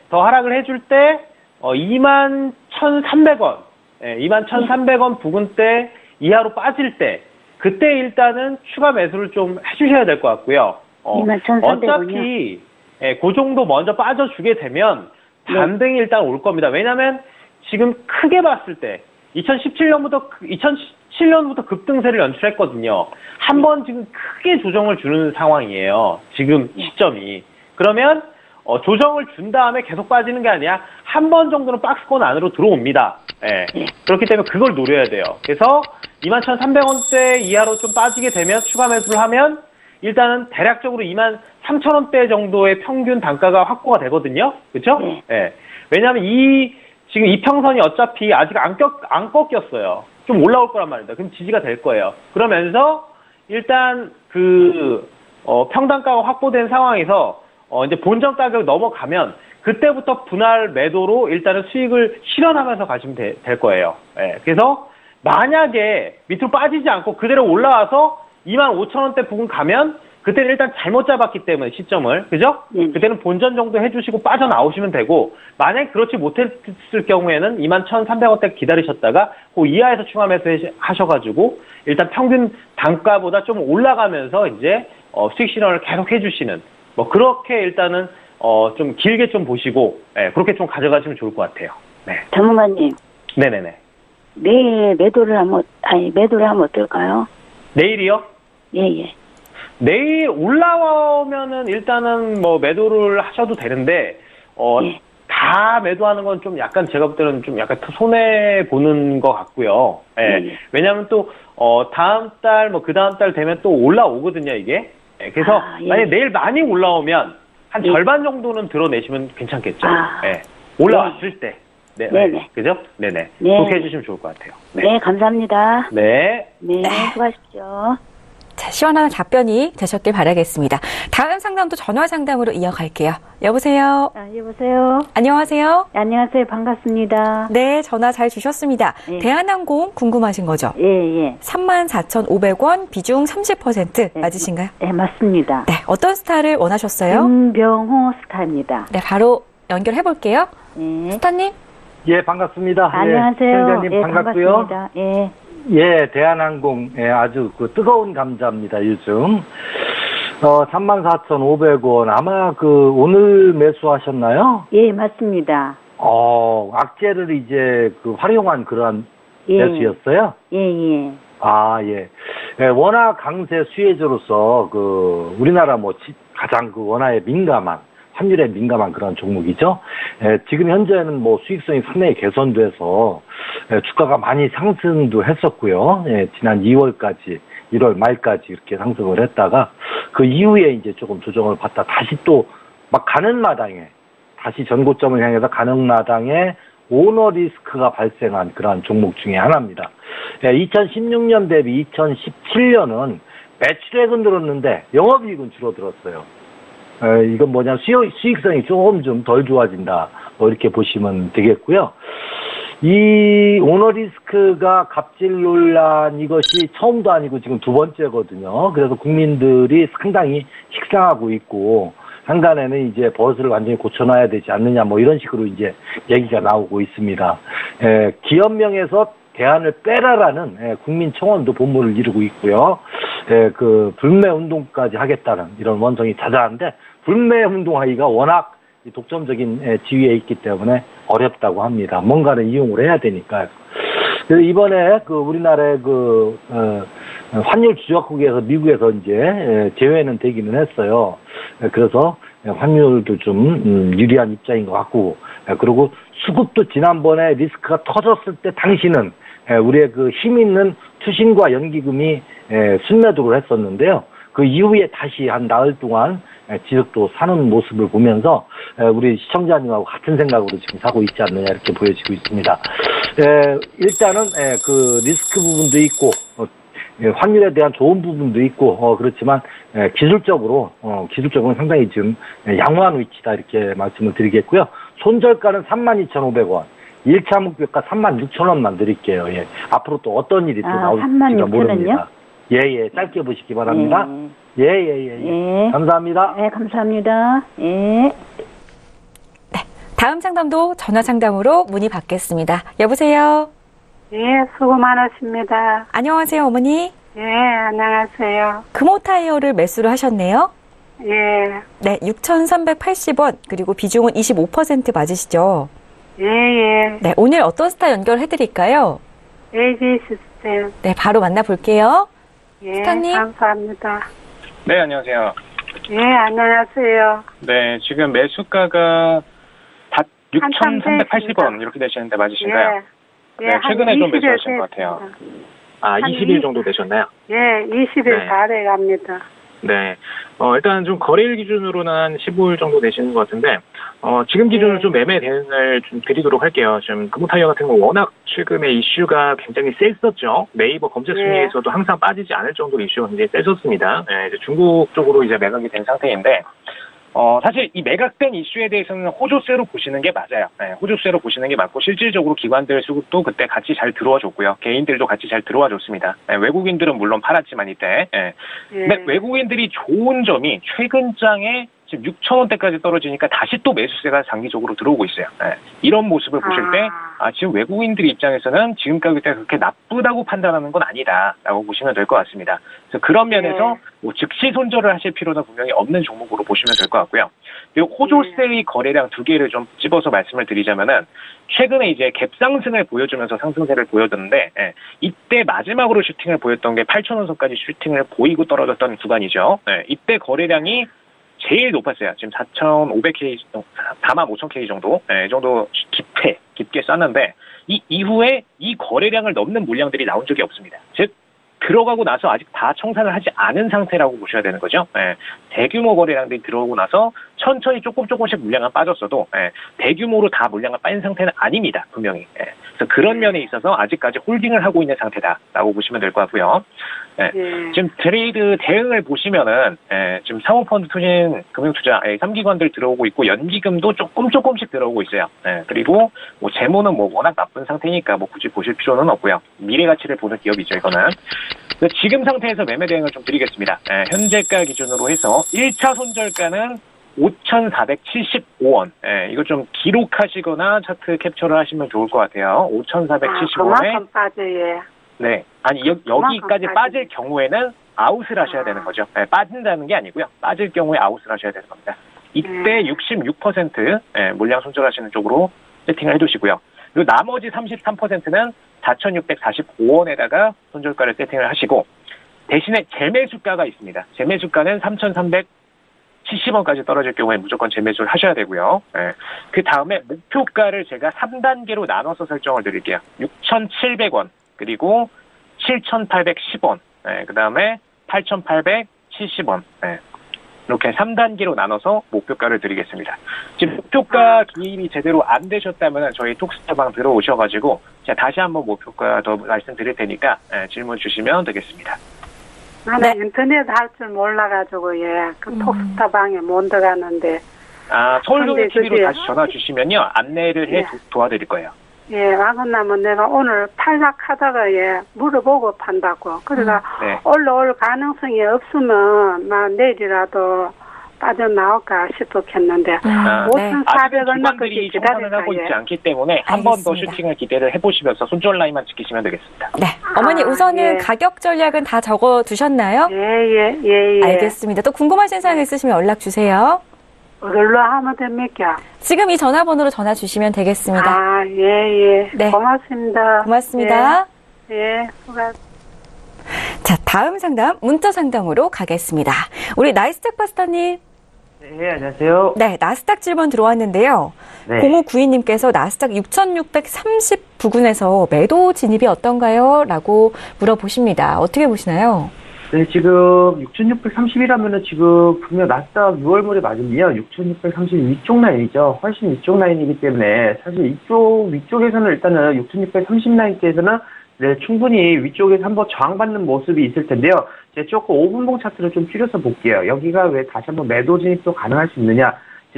21,300원, 21,300원 부근대 이하로 빠질 때, 그때 일단은 추가 매수를 좀 해주셔야 될 것 같고요. 21,300원이요? 어차피, 그 정도 먼저 빠져주게 되면 반등이 일단 올 겁니다. 왜냐면 지금 크게 봤을 때, 2017년부터 급등세를 연출했거든요. 한 번 지금 크게 조정을 주는 상황이에요. 지금 시점이. 그러면, 조정을 준 다음에 계속 빠지는 게 아니라 한 번 정도는 박스권 안으로 들어옵니다. 예. 그렇기 때문에 그걸 노려야 돼요. 그래서 21,300원대 이하로 좀 빠지게 되면 추가 매수를 하면 일단은 대략적으로 23,000원대 정도의 평균 단가가 확보가 되거든요. 그렇죠? 예. 왜냐하면 지금 이평선이 어차피 아직 안 꺾였어요. 좀 올라올 거란 말입니다. 그럼 지지가 될 거예요. 그러면서 일단 평단가가 확보된 상황에서 이제 본전 가격 넘어가면 그때부터 분할 매도로 일단은 수익을 실현하면서 가시면 될 거예요. 예. 그래서 만약에 밑으로 빠지지 않고 그대로 올라와서 25,000원대 부근 가면 그때는 일단 잘못 잡았기 때문에 시점을, 그죠? 그때는 본전 정도 해주시고 빠져나오시면 되고, 만약에 그렇지 못했을 경우에는 21,300원대 기다리셨다가 그 이하에서 추가 매수 하셔가지고 일단 평균 단가보다 좀 올라가면서 이제 수익 실현을 계속 해주시는, 그렇게 일단은 좀 길게 좀 보시고, 그렇게 좀 가져가시면 좋을 것 같아요. 네. 전문가님. 네네네. 내일 매도를 하면 어떨까요? 내일이요? 예. 내일 올라오면은 일단은 매도를 하셔도 되는데, 다 매도하는 건 좀 약간 제가 볼 때는 좀 약간 손해보는 것 같고요. 예. 왜냐면 또, 다음 달, 그 다음 달 되면 또 올라오거든요, 이게. 그래서 만약에 내일 많이 올라오면 한 절반 정도는 드러내시면 괜찮겠죠. 예. 올라왔을 때. 네. 그죠? 네네. 그렇게 해주시면 좋을 것 같아요. 네, 감사합니다. 네. 네, 수고하십시오. 자, 시원한 답변이 되셨길 바라겠습니다. 다음 상담도 전화 상담으로 이어갈게요. 여보세요? 여보세요? 안녕하세요? 안녕하세요. 반갑습니다. 네, 전화 잘 주셨습니다. 대한항공 궁금하신 거죠? 예. 34,500원, 비중 30% 맞으신가요? 네, 맞습니다. 네, 어떤 스타를 원하셨어요? 김병호 스타입니다. 네, 바로 연결해 볼게요. 스타님? 예, 반갑습니다. 안녕하세요. 팀장님 반갑고요. 반갑습니다. 예, 대한항공, 아주 뜨거운 감자입니다, 요즘. 34,500원. 아마 오늘 매수하셨나요? 예, 맞습니다. 악재를 이제 활용한 그러한 매수였어요? 예. 아, 예. 원화 강세 수혜주로서 우리나라 가장 원화에 민감한, 환율에 민감한 그런 종목이죠. 지금 현재는 수익성이 상당히 개선돼서 주가가 많이 상승도 했었고요. 지난 2월까지, 1월 말까지 이렇게 상승을 했다가 그 이후에 이제 조금 조정을 받다 다시 또 막 가는 마당에 다시 전고점을 향해서 가는 마당에 오너 리스크가 발생한 그러한 종목 중에 하나입니다. 2016년 대비 2017년은 매출액은 늘었는데 영업이익은 줄어들었어요. 이건 뭐냐, 수익성이 조금 좀 덜 좋아진다, 이렇게 보시면 되겠고요. 이 오너 리스크가 갑질 논란, 이것이 처음도 아니고 지금 두 번째거든요. 그래서 국민들이 상당히 식상하고 있고, 한간에는 이제 버릇을 완전히 고쳐놔야 되지 않느냐, 이런 식으로 이제 얘기가 나오고 있습니다. 기업명에서 대안을 빼라라는 국민청원도 본문을 이루고 있고요. 그 불매 운동까지 하겠다는 이런 원성이 자자한데, 불매 운동하기가 워낙 독점적인 지위에 있기 때문에 어렵다고 합니다. 뭔가를 이용을 해야 되니까요. 그래서 이번에 그 우리나라의 환율 주적국에서 미국에서 이제 제외는 되기는 했어요. 그래서 환율도 좀 유리한 입장인 것 같고, 그리고 수급도 지난번에 리스크가 터졌을 때 당시는 우리의 그 힘 있는 투신과 연기금이 순매도를 했었는데요. 그 이후에 다시 한 나흘 동안 지속도 사는 모습을 보면서 우리 시청자님하고 같은 생각으로 지금 사고 있지 않느냐, 이렇게 보여지고 있습니다. 일단은 그 리스크 부분도 있고 환율에 대한 좋은 부분도 있고 그렇지만 기술적으로는 상당히 지금 양호한 위치다, 이렇게 말씀을 드리겠고요. 손절가는 32,500원, 1차 목표가 36,000원만 드릴게요. 예. 앞으로 또 어떤 일이 또 나올지가 모릅니다. 예, 짧게 보시기 바랍니다. 예. 감사합니다. 네, 감사합니다. 예. 네, 다음 상담도 전화 상담으로 문의 받겠습니다. 여보세요? 예, 수고 많으십니다. 안녕하세요, 어머니. 예, 안녕하세요. 금호타이어를 매수를 하셨네요? 예. 네, 6,380원, 그리고 비중은 25% 맞으시죠? 예. 네, 오늘 어떤 스타 연결해드릴까요? AG 시스템. 네, 바로 만나볼게요. 예, 스타님. 감사합니다. 네, 안녕하세요. 예, 안녕하세요. 네, 지금 매수가가 6,380원 이렇게 되시는데 맞으신가요? 예, 네, 최근에 좀 매수하신 것 같아요. 20일 정도 되셨나요? 예, 20일 달에 갑니다. 네. 일단 좀 거래일 기준으로는 한 15일 정도 되시는 것 같은데, 지금 기준으로 좀 매매 대응을 좀 드리도록 할게요. 지금 금호타이어 같은 거 워낙 최근에 이슈가 굉장히 셌었죠. 네이버 검색 순위에서도 항상 빠지지 않을 정도로 이슈가 굉장히 셌었습니다. 네, 이제 중국 쪽으로 이제 매각이 된 상태인데, 사실 이 매각된 이슈에 대해서는 호조세로 보시는 게 맞아요. 네, 호조세로 보시는 게 맞고, 실질적으로 기관들 수급도 그때 같이 잘 들어와 줬고요. 개인들도 같이 잘 들어와 줬습니다. 네, 외국인들은 물론 팔았지만 이때. 네. 근데 외국인들이 좋은 점이 최근 장에 지금 6,000원대까지 떨어지니까 다시 또 매수세가 장기적으로 들어오고 있어요. 네. 이런 모습을 보실 때, 지금 외국인들 입장에서는 지금 가격대가 그렇게 나쁘다고 판단하는 건 아니다라고 보시면 될 것 같습니다. 그래서 그런 면에서 뭐 즉시 손절을 하실 필요는 분명히 없는 종목으로 보시면 될 것 같고요. 그리고 호조세의 거래량 두 개를 좀 집어서 말씀을 드리자면은, 최근에 이제 갭상승을 보여주면서 상승세를 보여줬는데, 이때 마지막으로 슈팅을 보였던 게 8,000원선까지 슈팅을 보이고 떨어졌던 구간이죠. 이때 거래량이 제일 높았어요. 지금 4,500K, 45,000K 정도, 이 정도 깊게 쌌는데, 이 이후에 이 거래량을 넘는 물량들이 나온 적이 없습니다. 즉, 들어가고 나서 아직 다 청산을 하지 않은 상태라고 보셔야 되는 거죠. 대규모 거래량들이 들어오고 나서 천천히 조금씩 물량은 빠졌어도 대규모로 다 물량을 빠진 상태는 아닙니다. 분명히. 그래서 그런 면에 있어서 아직까지 홀딩을 하고 있는 상태다라고 보시면 될 것 같고요. 지금 트레이드 대응을 보시면은 지금 사모펀드 투신 금융투자 3기관들 들어오고 있고, 연기금도 조금씩 들어오고 있어요. 그리고 뭐 재무는 뭐 워낙 나쁜 상태니까 뭐 굳이 보실 필요는 없고요. 미래 가치를 보는 기업이죠, 이거는. 지금 상태에서 매매 대응을 좀 드리겠습니다. 현재가 기준으로 해서 1차 손절가는 5,475원. 이거 좀 기록하시거나 차트 캡처를 하시면 좋을 것 같아요. 5,475원에. 그만큼 빠져요. 네. 아니, 여기까지 빠질 경우에는 아웃을 하셔야 되는 거죠. 빠진다는 게 아니고요. 빠질 경우에 아웃을 하셔야 되는 겁니다. 이때 66% 물량 손절하시는 쪽으로 세팅을 해두시고요. 그리고 나머지 33%는 4,645원에다가 손절가를 세팅을 하시고, 대신에 재매수가가 있습니다. 재매수가는 3,370원까지 떨어질 경우에 무조건 재매수를 하셔야 되고요. 그 다음에 목표가를 제가 3단계로 나눠서 설정을 드릴게요. 6,700원, 그리고 7,810원, 그 다음에 8,870원. 이렇게 3단계로 나눠서 목표가를 드리겠습니다. 지금 목표가 기입이 제대로 안 되셨다면 저희 톡스타방 들어오셔가지고 제가 다시 한번 목표가 더 말씀드릴 테니까 질문 주시면 되겠습니다. 나는 인터넷 할 줄 몰라가지고 그 톡스타방에 못 들어가는데. 서울경제TV로 다시 전화 주시면요 안내를 해 도와드릴 거예요. 와그나면 내가 오늘 팔락하다가 물어보고 판다고. 그러니까 올라올 가능성이 없으면 나 내일이라도 빠져나올까 싶었겠는데 5,400 얼마까지 기다릴까요? 하고 있지 않기 때문에 한 번 더 슈팅을 기대를 해보시면서 손절 라인만 지키시면 되겠습니다. 네, 어머니 우선은 가격 전략은 다 적어 두셨나요? 예. 알겠습니다. 또 궁금하신 사항 있으시면 연락 주세요. 어디로 하면 됩니까? 지금 이 전화번호로 전화 주시면 되겠습니다. 예. 네. 고맙습니다. 고맙습니다. 수고하셨습니다. 자, 다음 상담 문자 상담으로 가겠습니다. 우리 나이스탁 파스타님. 네, 안녕하세요. 네, 나스닥 질문 들어왔는데요. 0592님께서 나스닥 6,630 부근에서 매도 진입이 어떤가요? 라고 물어보십니다. 어떻게 보시나요? 네, 지금 6,630이라면은 지금 분명 나스닥 6월물에 맞으면요. 6,630 위쪽 라인이죠. 훨씬 위쪽 라인이기 때문에 사실 위쪽에서는 일단은 6,630 라인대에서는 충분히 위쪽에서 한번 저항받는 모습이 있을 텐데요. 제가 조금 5분봉 차트를 좀 줄여서 볼게요. 여기가 왜 다시 한번 매도 진입도 가능할 수 있느냐.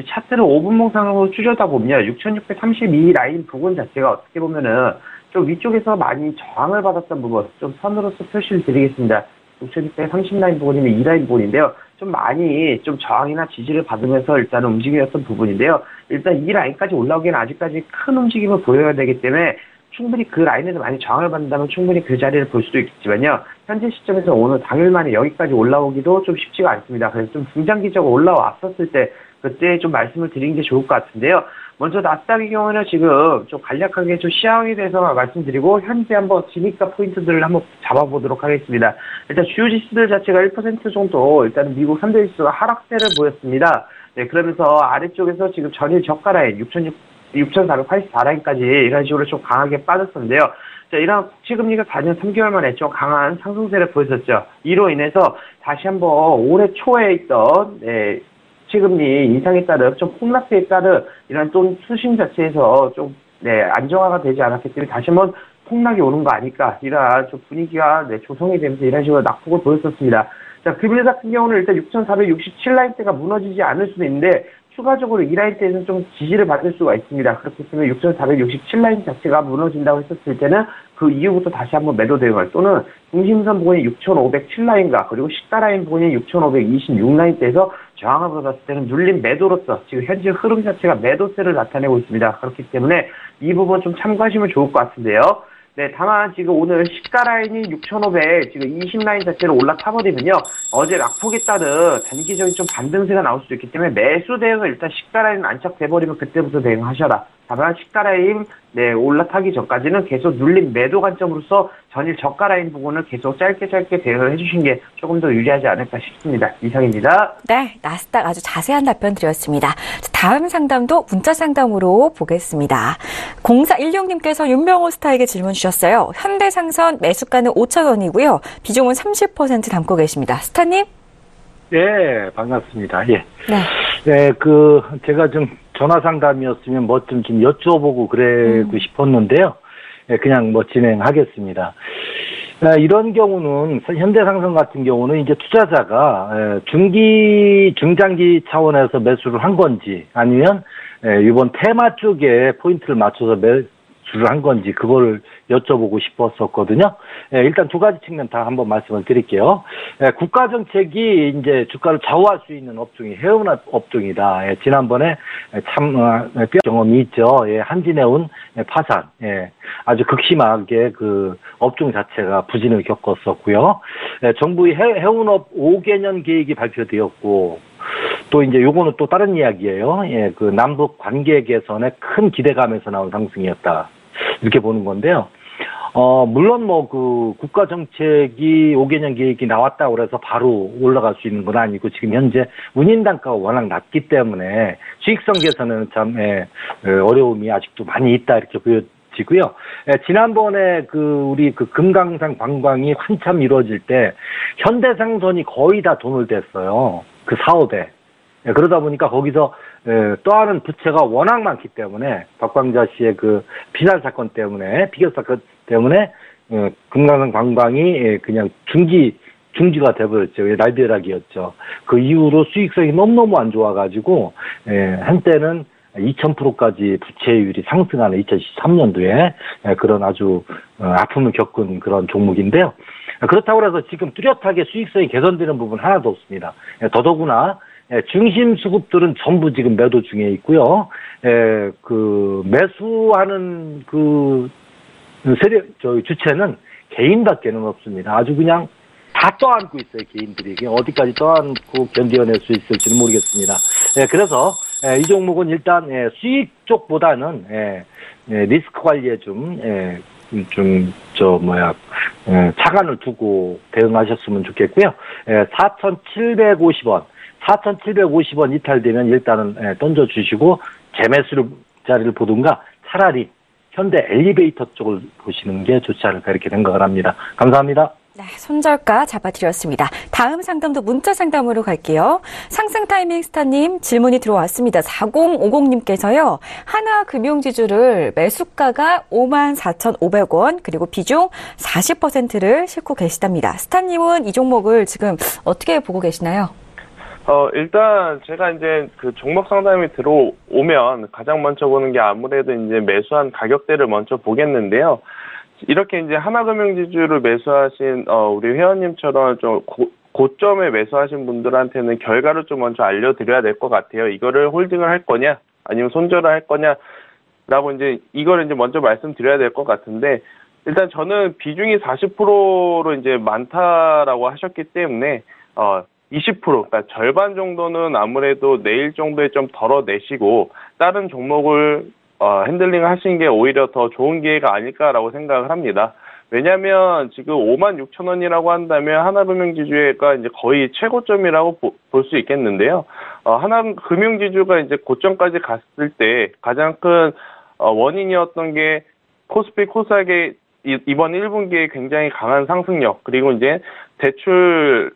차트를 5분봉 상으로 줄여다보면 6,632 라인 부근 자체가 어떻게 보면은 좀 위쪽에서 많이 저항을 받았던 부분 좀 선으로서 표시를 드리겠습니다. 6,630 라인 부분이면 2라인 부분인데요. 좀 많이 좀 저항이나 지지를 받으면서 일단은 움직였던 부분인데요. 일단 이 라인까지 올라오기에는 아직까지 큰 움직임을 보여야 되기 때문에 충분히 그 라인에서 많이 저항을 받는다면 충분히 그 자리를 볼 수도 있겠지만요. 현재 시점에서 오늘 당일 만에 여기까지 올라오기도 좀 쉽지가 않습니다. 그래서 좀 중장기적으로 올라왔었을 때 그때 좀 말씀을 드리는 게 좋을 것 같은데요. 먼저 나스닥의 경우는 지금 좀 간략하게 좀 시황에 대해서 말씀드리고 현재 한번 진입가 포인트들을 한번 잡아보도록 하겠습니다. 일단 주요 지수들 자체가 1% 정도 일단 미국 3대 지수가 하락세를 보였습니다. 네, 그러면서 아래쪽에서 지금 전일 저가 라인 6,484라인까지 이런 식으로 좀 강하게 빠졌었는데요. 자, 이런 국채금리가 4년 3개월 만에 좀 강한 상승세를 보였었죠. 이로 인해서 다시 한번 올해 초에 있던 국채금리 인상에 따른 좀 폭락세에 따른 이런 좀 수신 자체에서 좀 안정화가 되지 않았기 때문에 다시 한번 폭락이 오는 거 아닐까 이런 좀 분위기가 조성이 되면서 이런 식으로 낙폭을 보였었습니다. 자, 금일 같은 경우는 일단 6,467라인대가 무너지지 않을 수도 있는데 추가적으로 이 라인대에서는 좀 지지를 받을 수가 있습니다. 그렇기 때문에 6,467라인 자체가 무너진다고 했었을 때는 그 이후부터 다시 한번 매도 대응을 또는 중심선 부분이 6,507라인과 그리고 시가라인 부분이 6,526라인대에서 저항을 받았을 때는 눌린 매도로서 지금 현재 흐름 자체가 매도세를 나타내고 있습니다. 그렇기 때문에 이 부분 좀 참고하시면 좋을 것 같은데요. 네, 다만 지금 오늘 시가 라인이 6,500 지금 20라인 자체로 올라타버리면요. 어제 낙폭에 따른 단기적인 좀 반등세가 나올 수도 있기 때문에 매수 대응을 일단 시가 라인 안착돼버리면 그때부터 대응하셔라. 다만 시가 라인 올라타기 전까지는 계속 눌린 매도 관점으로서 전일 저가 라인 부분을 계속 짧게 대응을 해주신 게 조금 더 유리하지 않을까 싶습니다. 이상입니다. 네, 나스닥 아주 자세한 답변 드렸습니다. 다음 상담도 문자 상담으로 보겠습니다. 0416님께서 윤병호 스타에게 질문 주셨어요. 현대상선 매수가는 5,000원이고요. 비중은 30% 담고 계십니다. 스타님? 네, 반갑습니다. 예. 네, 제가 좀 전화 상담이었으면 뭐 좀 여쭤보고 그러고 싶었는데요. 그냥 진행하겠습니다. 이런 경우는, 현대상선 같은 경우는 이제 투자자가 중장기 차원에서 매수를 한 건지, 아니면 이번 테마 쪽에 포인트를 맞춰서 매수를 한 건지, 그걸 여쭤보고 싶었었거든요. 일단 두 가지 측면 다 한번 말씀을 드릴게요. 국가 정책이 이제 주가를 좌우할 수 있는 업종이 해운업 업종이다. 지난번에 경험이 있죠. 한진해운 파산. 아주 극심하게 그 업종 자체가 부진을 겪었었고요. 정부의 해운업 5개년 계획이 발표되었고, 또 이제 요거는 또 다른 이야기예요. 그 남북 관계 개선에 큰 기대감에서 나온 상승이었다. 이렇게 보는 건데요. 물론 그 국가 정책이 5개년 계획이 나왔다고 그래서 바로 올라갈 수 있는 건 아니고, 지금 현재 운임 단가가 워낙 낮기 때문에 수익성 개선에는 참 어려움이 아직도 많이 있다, 이렇게 보여지고요. 지난번에 우리 금강산 관광이 한참 이루어질 때 현대상선이 거의 다 돈을 댔어요. 그 사업에. 그러다 보니까 거기서 떠하는 부채가 워낙 많기 때문에 박광자 씨의 그 피살 사건 때문에 피격 사건 때문에 금강산 관광이 그냥 중지가 돼버렸죠. 날벼락이었죠. 그 이후로 수익성이 너무너무 안 좋아가지고 한때는 2000%까지 부채율이 상승하는 2013년도에 그런 아주 아픔을 겪은 그런 종목인데요. 그렇다고 해서 지금 뚜렷하게 수익성이 개선되는 부분 하나도 없습니다. 더더구나 중심 수급들은 전부 지금 매도 중에 있고요. 그 매수하는 그 주체는 개인밖에는 없습니다. 아주 그냥 다 떠안고 있어요, 개인들이. 어디까지 떠안고 견뎌낼 수 있을지는 모르겠습니다. 그래서 이 종목은 일단 수익 쪽보다는 리스크 관리에 차관을 두고 대응하셨으면 좋겠고요. 4,750원 이탈되면 일단은 던져주시고 재매수를 자리를 보든가 차라리 현대 엘리베이터 쪽을 보시는 게 좋지 않을까 이렇게 생각을 합니다. 감사합니다. 네, 손절가 잡아드렸습니다. 다음 상담도 문자 상담으로 갈게요. 상승 타이밍 스타님 질문이 들어왔습니다. 4050님께서요. 하나금융지주를 매수가가 54,500원 그리고 비중 40%를 싣고 계시답니다. 스타님은 이 종목을 지금 어떻게 보고 계시나요? 일단 제가 이제 그 종목 상담이 들어오면 가장 먼저 보는 게 아무래도 이제 매수한 가격대를 먼저 보겠는데요. 이렇게 이제 하나금융지주를 매수하신 우리 회원님처럼 좀 고점에 매수하신 분들한테는 결과를 좀 먼저 알려드려야 될 것 같아요. 이거를 홀딩을 할 거냐, 아니면 손절을 할 거냐라고 이제 이거를 이제 먼저 말씀드려야 될 것 같은데, 일단 저는 비중이 40%로 이제 많다라고 하셨기 때문에 20%, 그러니까 절반 정도는 아무래도 내일 정도에 좀 덜어내시고 다른 종목을 핸들링 하시는 게 오히려 더 좋은 기회가 아닐까라고 생각을 합니다. 왜냐하면 지금 56,000원이라고 한다면 하나금융지주가 이제 거의 최고점이라고 볼 수 있겠는데요. 하나금융지주가 이제 고점까지 갔을 때 가장 큰 원인이었던 게 코스피 코스닥의 이번 1분기에 굉장히 강한 상승력, 그리고 이제 대출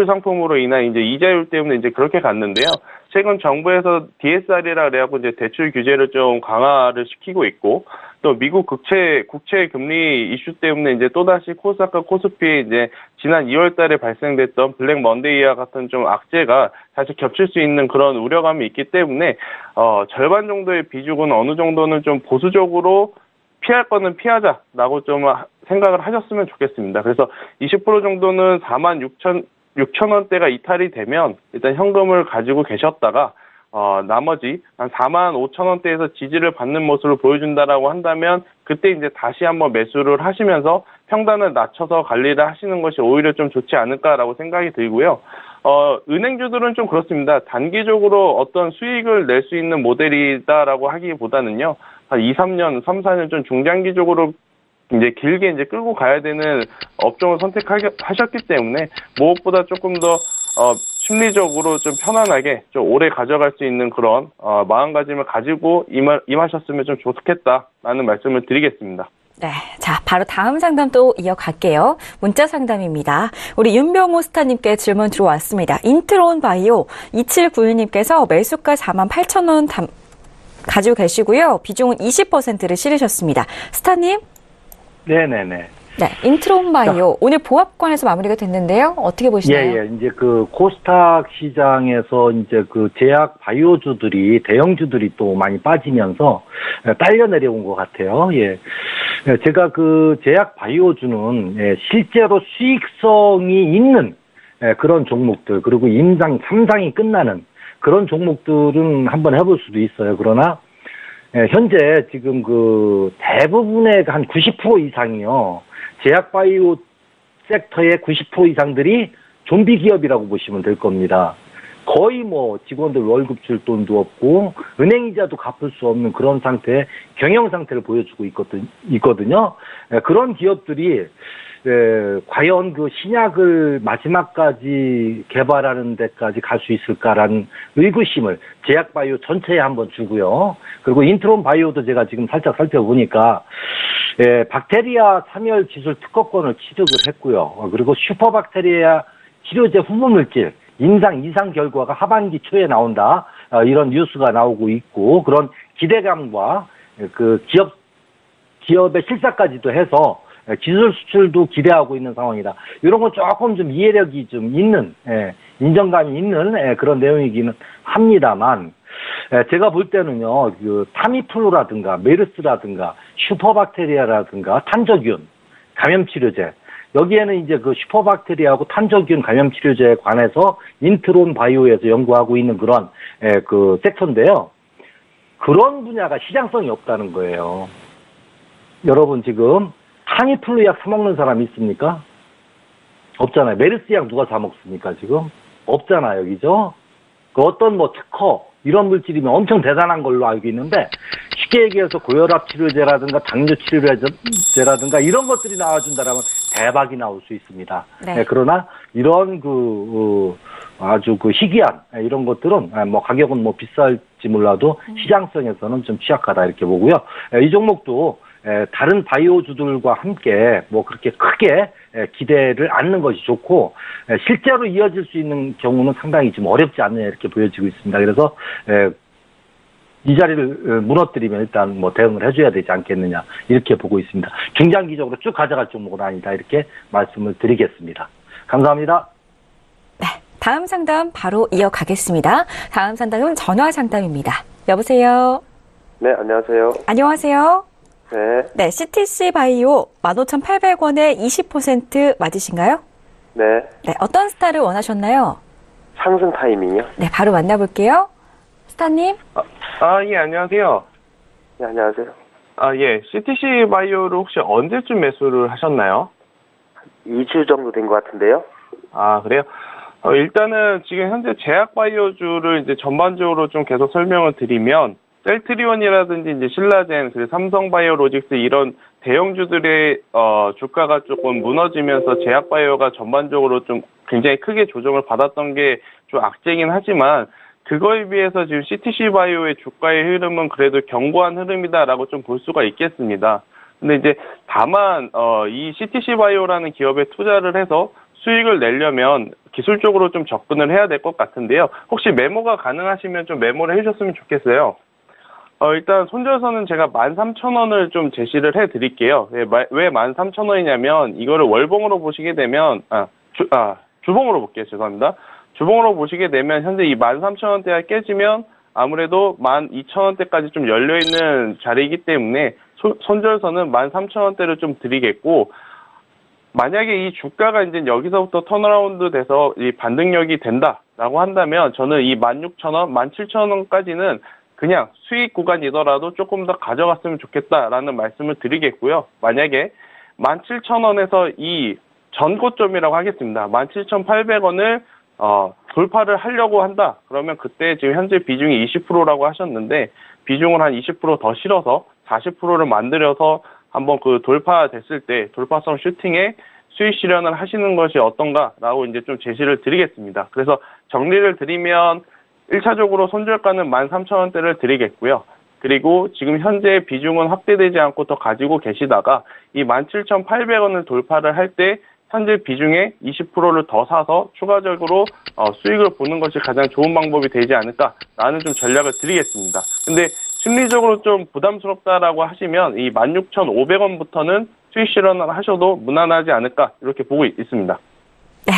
상품으로 인한 이제 이자율 때문에 이제 그렇게 갔는데요. 최근 정부에서 DSR이라 그래갖고 이제 대출 규제를 좀 강화를 시키고 있고, 또 미국 국채 금리 이슈 때문에 이제 또다시 코스닥과 코스피에 이제 지난 2월 달에 발생됐던 블랙 먼데이와 같은 좀 악재가 다시 겹칠 수 있는 그런 우려감이 있기 때문에, 절반 정도의 비중은 어느 정도는 좀 보수적으로 피할 거는 피하자라고 좀 생각을 하셨으면 좋겠습니다. 그래서 20% 정도는 46,000원대가 이탈이 되면 일단 현금을 가지고 계셨다가 나머지 한 45,000원대에서 지지를 받는 모습을 보여준다라고 한다면 그때 이제 다시 한번 매수를 하시면서 평단을 낮춰서 관리를 하시는 것이 오히려 좀 좋지 않을까라고 생각이 들고요. 은행주들은 좀 그렇습니다. 단기적으로 어떤 수익을 낼 수 있는 모델이다라고 하기보다는요, 한 3, 4년 좀 중장기적으로 이제 길게 이제 끌고 가야 되는 업종을 선택하셨기 때문에 무엇보다 조금 더 심리적으로 좀 편안하게 좀 오래 가져갈 수 있는 그런 마음가짐을 가지고 임하셨으면 좀 좋겠다라는 말씀을 드리겠습니다. 네, 자 바로 다음 상담 또 이어갈게요. 문자 상담입니다. 우리 윤병호 스타님께 질문 들어왔습니다. 인트론 바이오 2791님께서 매수가 48,000원 가지고 계시고요. 비중은 20%를 실으셨습니다. 스타님? 네네네. 네, 인트론 바이오 오늘 보합권에서 마무리가 됐는데요. 어떻게 보시나요? 예. 이제 그 코스닥 시장에서 이제 그 제약 바이오주들이 대형주들이 또 많이 빠지면서 딸려 내려온 것 같아요. 예. 제가 그 제약 바이오주는 실제로 수익성이 있는 그런 종목들, 그리고 임상 3상이 끝나는 그런 종목들은 한번 해볼 수도 있어요. 그러나 현재 지금 그 대부분의 한 90% 이상이요. 제약 바이오 섹터의 90% 이상들이 좀비 기업이라고 보시면 될 겁니다. 거의 뭐 직원들 월급 줄 돈도 없고 은행 이자도 갚을 수 없는 그런 상태의 경영 상태를 보여주고 있거든요. 그런 기업들이 과연 그 신약을 마지막까지 개발하는 데까지 갈 수 있을까라는 의구심을 제약 바이오 전체에 한번 주고요. 그리고 인트론 바이오도 제가 지금 살짝 살펴보니까 박테리아 참열 기술 특허권을 취득을 했고요. 그리고 슈퍼박테리아 치료제 후보물질 인상 이상 결과가 하반기 초에 나온다. 이런 뉴스가 나오고 있고 그런 기대감과 그 기업의 실사까지도 해서 기술 수출도 기대하고 있는 상황이다. 이런 건 조금 좀 이해력이 좀 있는, 인정감이 있는 그런 내용이기는 합니다만, 제가 볼 때는요, 그 타미플루라든가 메르스라든가 슈퍼박테리아라든가 탄저균 감염치료제, 여기에는 이제 그 슈퍼박테리아하고 탄저균 감염치료제에 관해서 인트론 바이오에서 연구하고 있는 그런 그 섹터인데요. 그런 분야가 시장성이 없다는 거예요. 여러분 지금 타미플루 약 사먹는 사람 있습니까? 없잖아요. 메르스 약 누가 사먹습니까 지금? 없잖아요. 그죠? 그 어떤 뭐 특허 이런 물질이면 엄청 대단한 걸로 알고 있는데 쉽게 얘기해서 고혈압 치료제라든가 당뇨 치료제라든가 이런 것들이 나와준다라면 대박이 나올 수 있습니다. 네. 그러나 이런 아주 희귀한 이런 것들은 뭐 가격은 뭐 비쌀지 몰라도 시장성에서는 좀 취약하다 이렇게 보고요. 이 종목도 다른 바이오주들과 함께 뭐 그렇게 크게 기대를 않는 것이 좋고 실제로 이어질 수 있는 경우는 상당히 좀 어렵지 않느냐 이렇게 보여지고 있습니다. 그래서 이 자리를 무너뜨리면 일단 뭐 대응을 해줘야 되지 않겠느냐 이렇게 보고 있습니다. 중장기적으로 쭉 가져갈 종목은 아니다 이렇게 말씀을 드리겠습니다. 감사합니다. 네, 다음 상담 바로 이어가겠습니다. 다음 상담은 전화 상담입니다. 여보세요. 네, 안녕하세요. 안녕하세요. 네, CTC 바이오 15,800원에 20% 맞으신가요? 네. 네, 어떤 스타를 원하셨나요? 상승 타이밍이요? 네, 바로 만나볼게요. 스타님. 예, 안녕하세요. 네, 안녕하세요. 예, CTC 바이오를 혹시 언제쯤 매수를 하셨나요? 2주 정도 된 것 같은데요. 그래요? 일단은 지금 현재 제약 바이오주를 이제 전반적으로 좀 계속 설명을 드리면 셀트리온이라든지 이제 신라젠, 그리고 삼성바이오로직스 이런 대형주들의 주가가 조금 무너지면서 제약바이오가 전반적으로 좀 굉장히 크게 조정을 받았던 게 좀 악재이긴 하지만 그거에 비해서 지금 CTC 바이오의 주가의 흐름은 그래도 견고한 흐름이다라고 좀 볼 수가 있겠습니다. 근데 이제 다만 이 CTC 바이오라는 기업에 투자를 해서 수익을 내려면 기술적으로 좀 접근을 해야 될 것 같은데요. 혹시 메모가 가능하시면 좀 메모를 해주셨으면 좋겠어요. 일단 손절선은 제가 13,000원을 좀 제시를 해드릴게요. 왜 13,000원이냐면 이거를 월봉으로 보시게 되면 주봉으로 볼게요. 죄송합니다. 주봉으로 보시게 되면 현재 이 13,000원대가 깨지면 아무래도 12,000원대까지 좀 열려있는 자리이기 때문에 손절선은 13,000원대를 좀 드리겠고 만약에 이 주가가 이제 여기서부터 턴어라운드 돼서 이 반등력이 된다라고 한다면 저는 이 16,000원, 17,000원까지는 그냥 수익 구간이더라도 조금 더 가져갔으면 좋겠다라는 말씀을 드리겠고요. 만약에 17,000원에서 이 전고점이라고 하겠습니다. 17,800원을 돌파를 하려고 한다. 그러면 그때 지금 현재 비중이 20%라고 하셨는데 비중을 한 20% 더 실어서 40%를 만들어서 한번 그 돌파됐을 때 돌파성 슈팅에 수익 실현을 하시는 것이 어떤가라고 이제 좀 제시를 드리겠습니다. 그래서 정리를 드리면 1차적으로 손절가는 13,000원대를 드리겠고요. 그리고 지금 현재 비중은 확대되지 않고 더 가지고 계시다가 이 17,800원을 돌파를 할 때 현재 비중의 20%를 더 사서 추가적으로 수익을 보는 것이 가장 좋은 방법이 되지 않을까라는 좀 전략을 드리겠습니다. 근데 심리적으로 좀 부담스럽다라고 하시면 이 16,500원부터는 수익 실현을 하셔도 무난하지 않을까 이렇게 보고 있습니다. 네.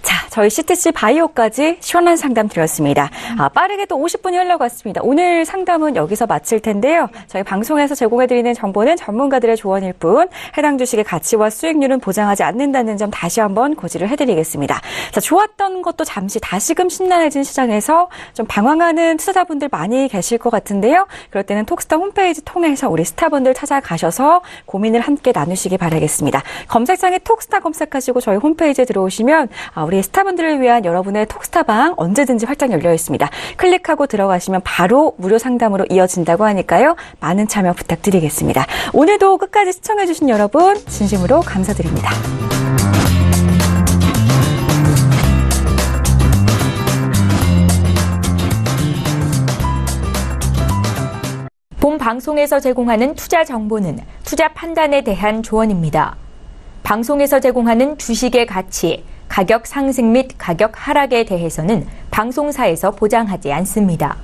자, 저희 CTC 바이오까지 시원한 상담 드렸습니다. 빠르게 또 50분이 흘러갔습니다. 오늘 상담은 여기서 마칠 텐데요. 저희 방송에서 제공해드리는 정보는 전문가들의 조언일 뿐 해당 주식의 가치와 수익률은 보장하지 않는다는 점 다시 한번 고지를 해드리겠습니다. 자, 좋았던 것도 잠시 다시금 심란해진 시장에서 좀 방황하는 투자자분들 많이 계실 것 같은데요. 그럴 때는 톡스타 홈페이지 통해서 우리 스타분들 찾아가셔서 고민을 함께 나누시기 바라겠습니다. 검색창에 톡스타 검색하시고 저희 홈페이지에 들어오시면 우리 스타분들을 위한 여러분의 톡스타방 언제든지 활짝 열려 있습니다. 클릭하고 들어가시면 바로 무료 상담으로 이어진다고 하니까요. 많은 참여 부탁드리겠습니다. 오늘도 끝까지 시청해주신 여러분 진심으로 감사드립니다. 본 방송에서 제공하는 투자 정보는 투자 판단에 대한 조언입니다. 방송에서 제공하는 주식의 가치, 가격 상승 및 가격 하락에 대해서는 방송사에서 보장하지 않습니다.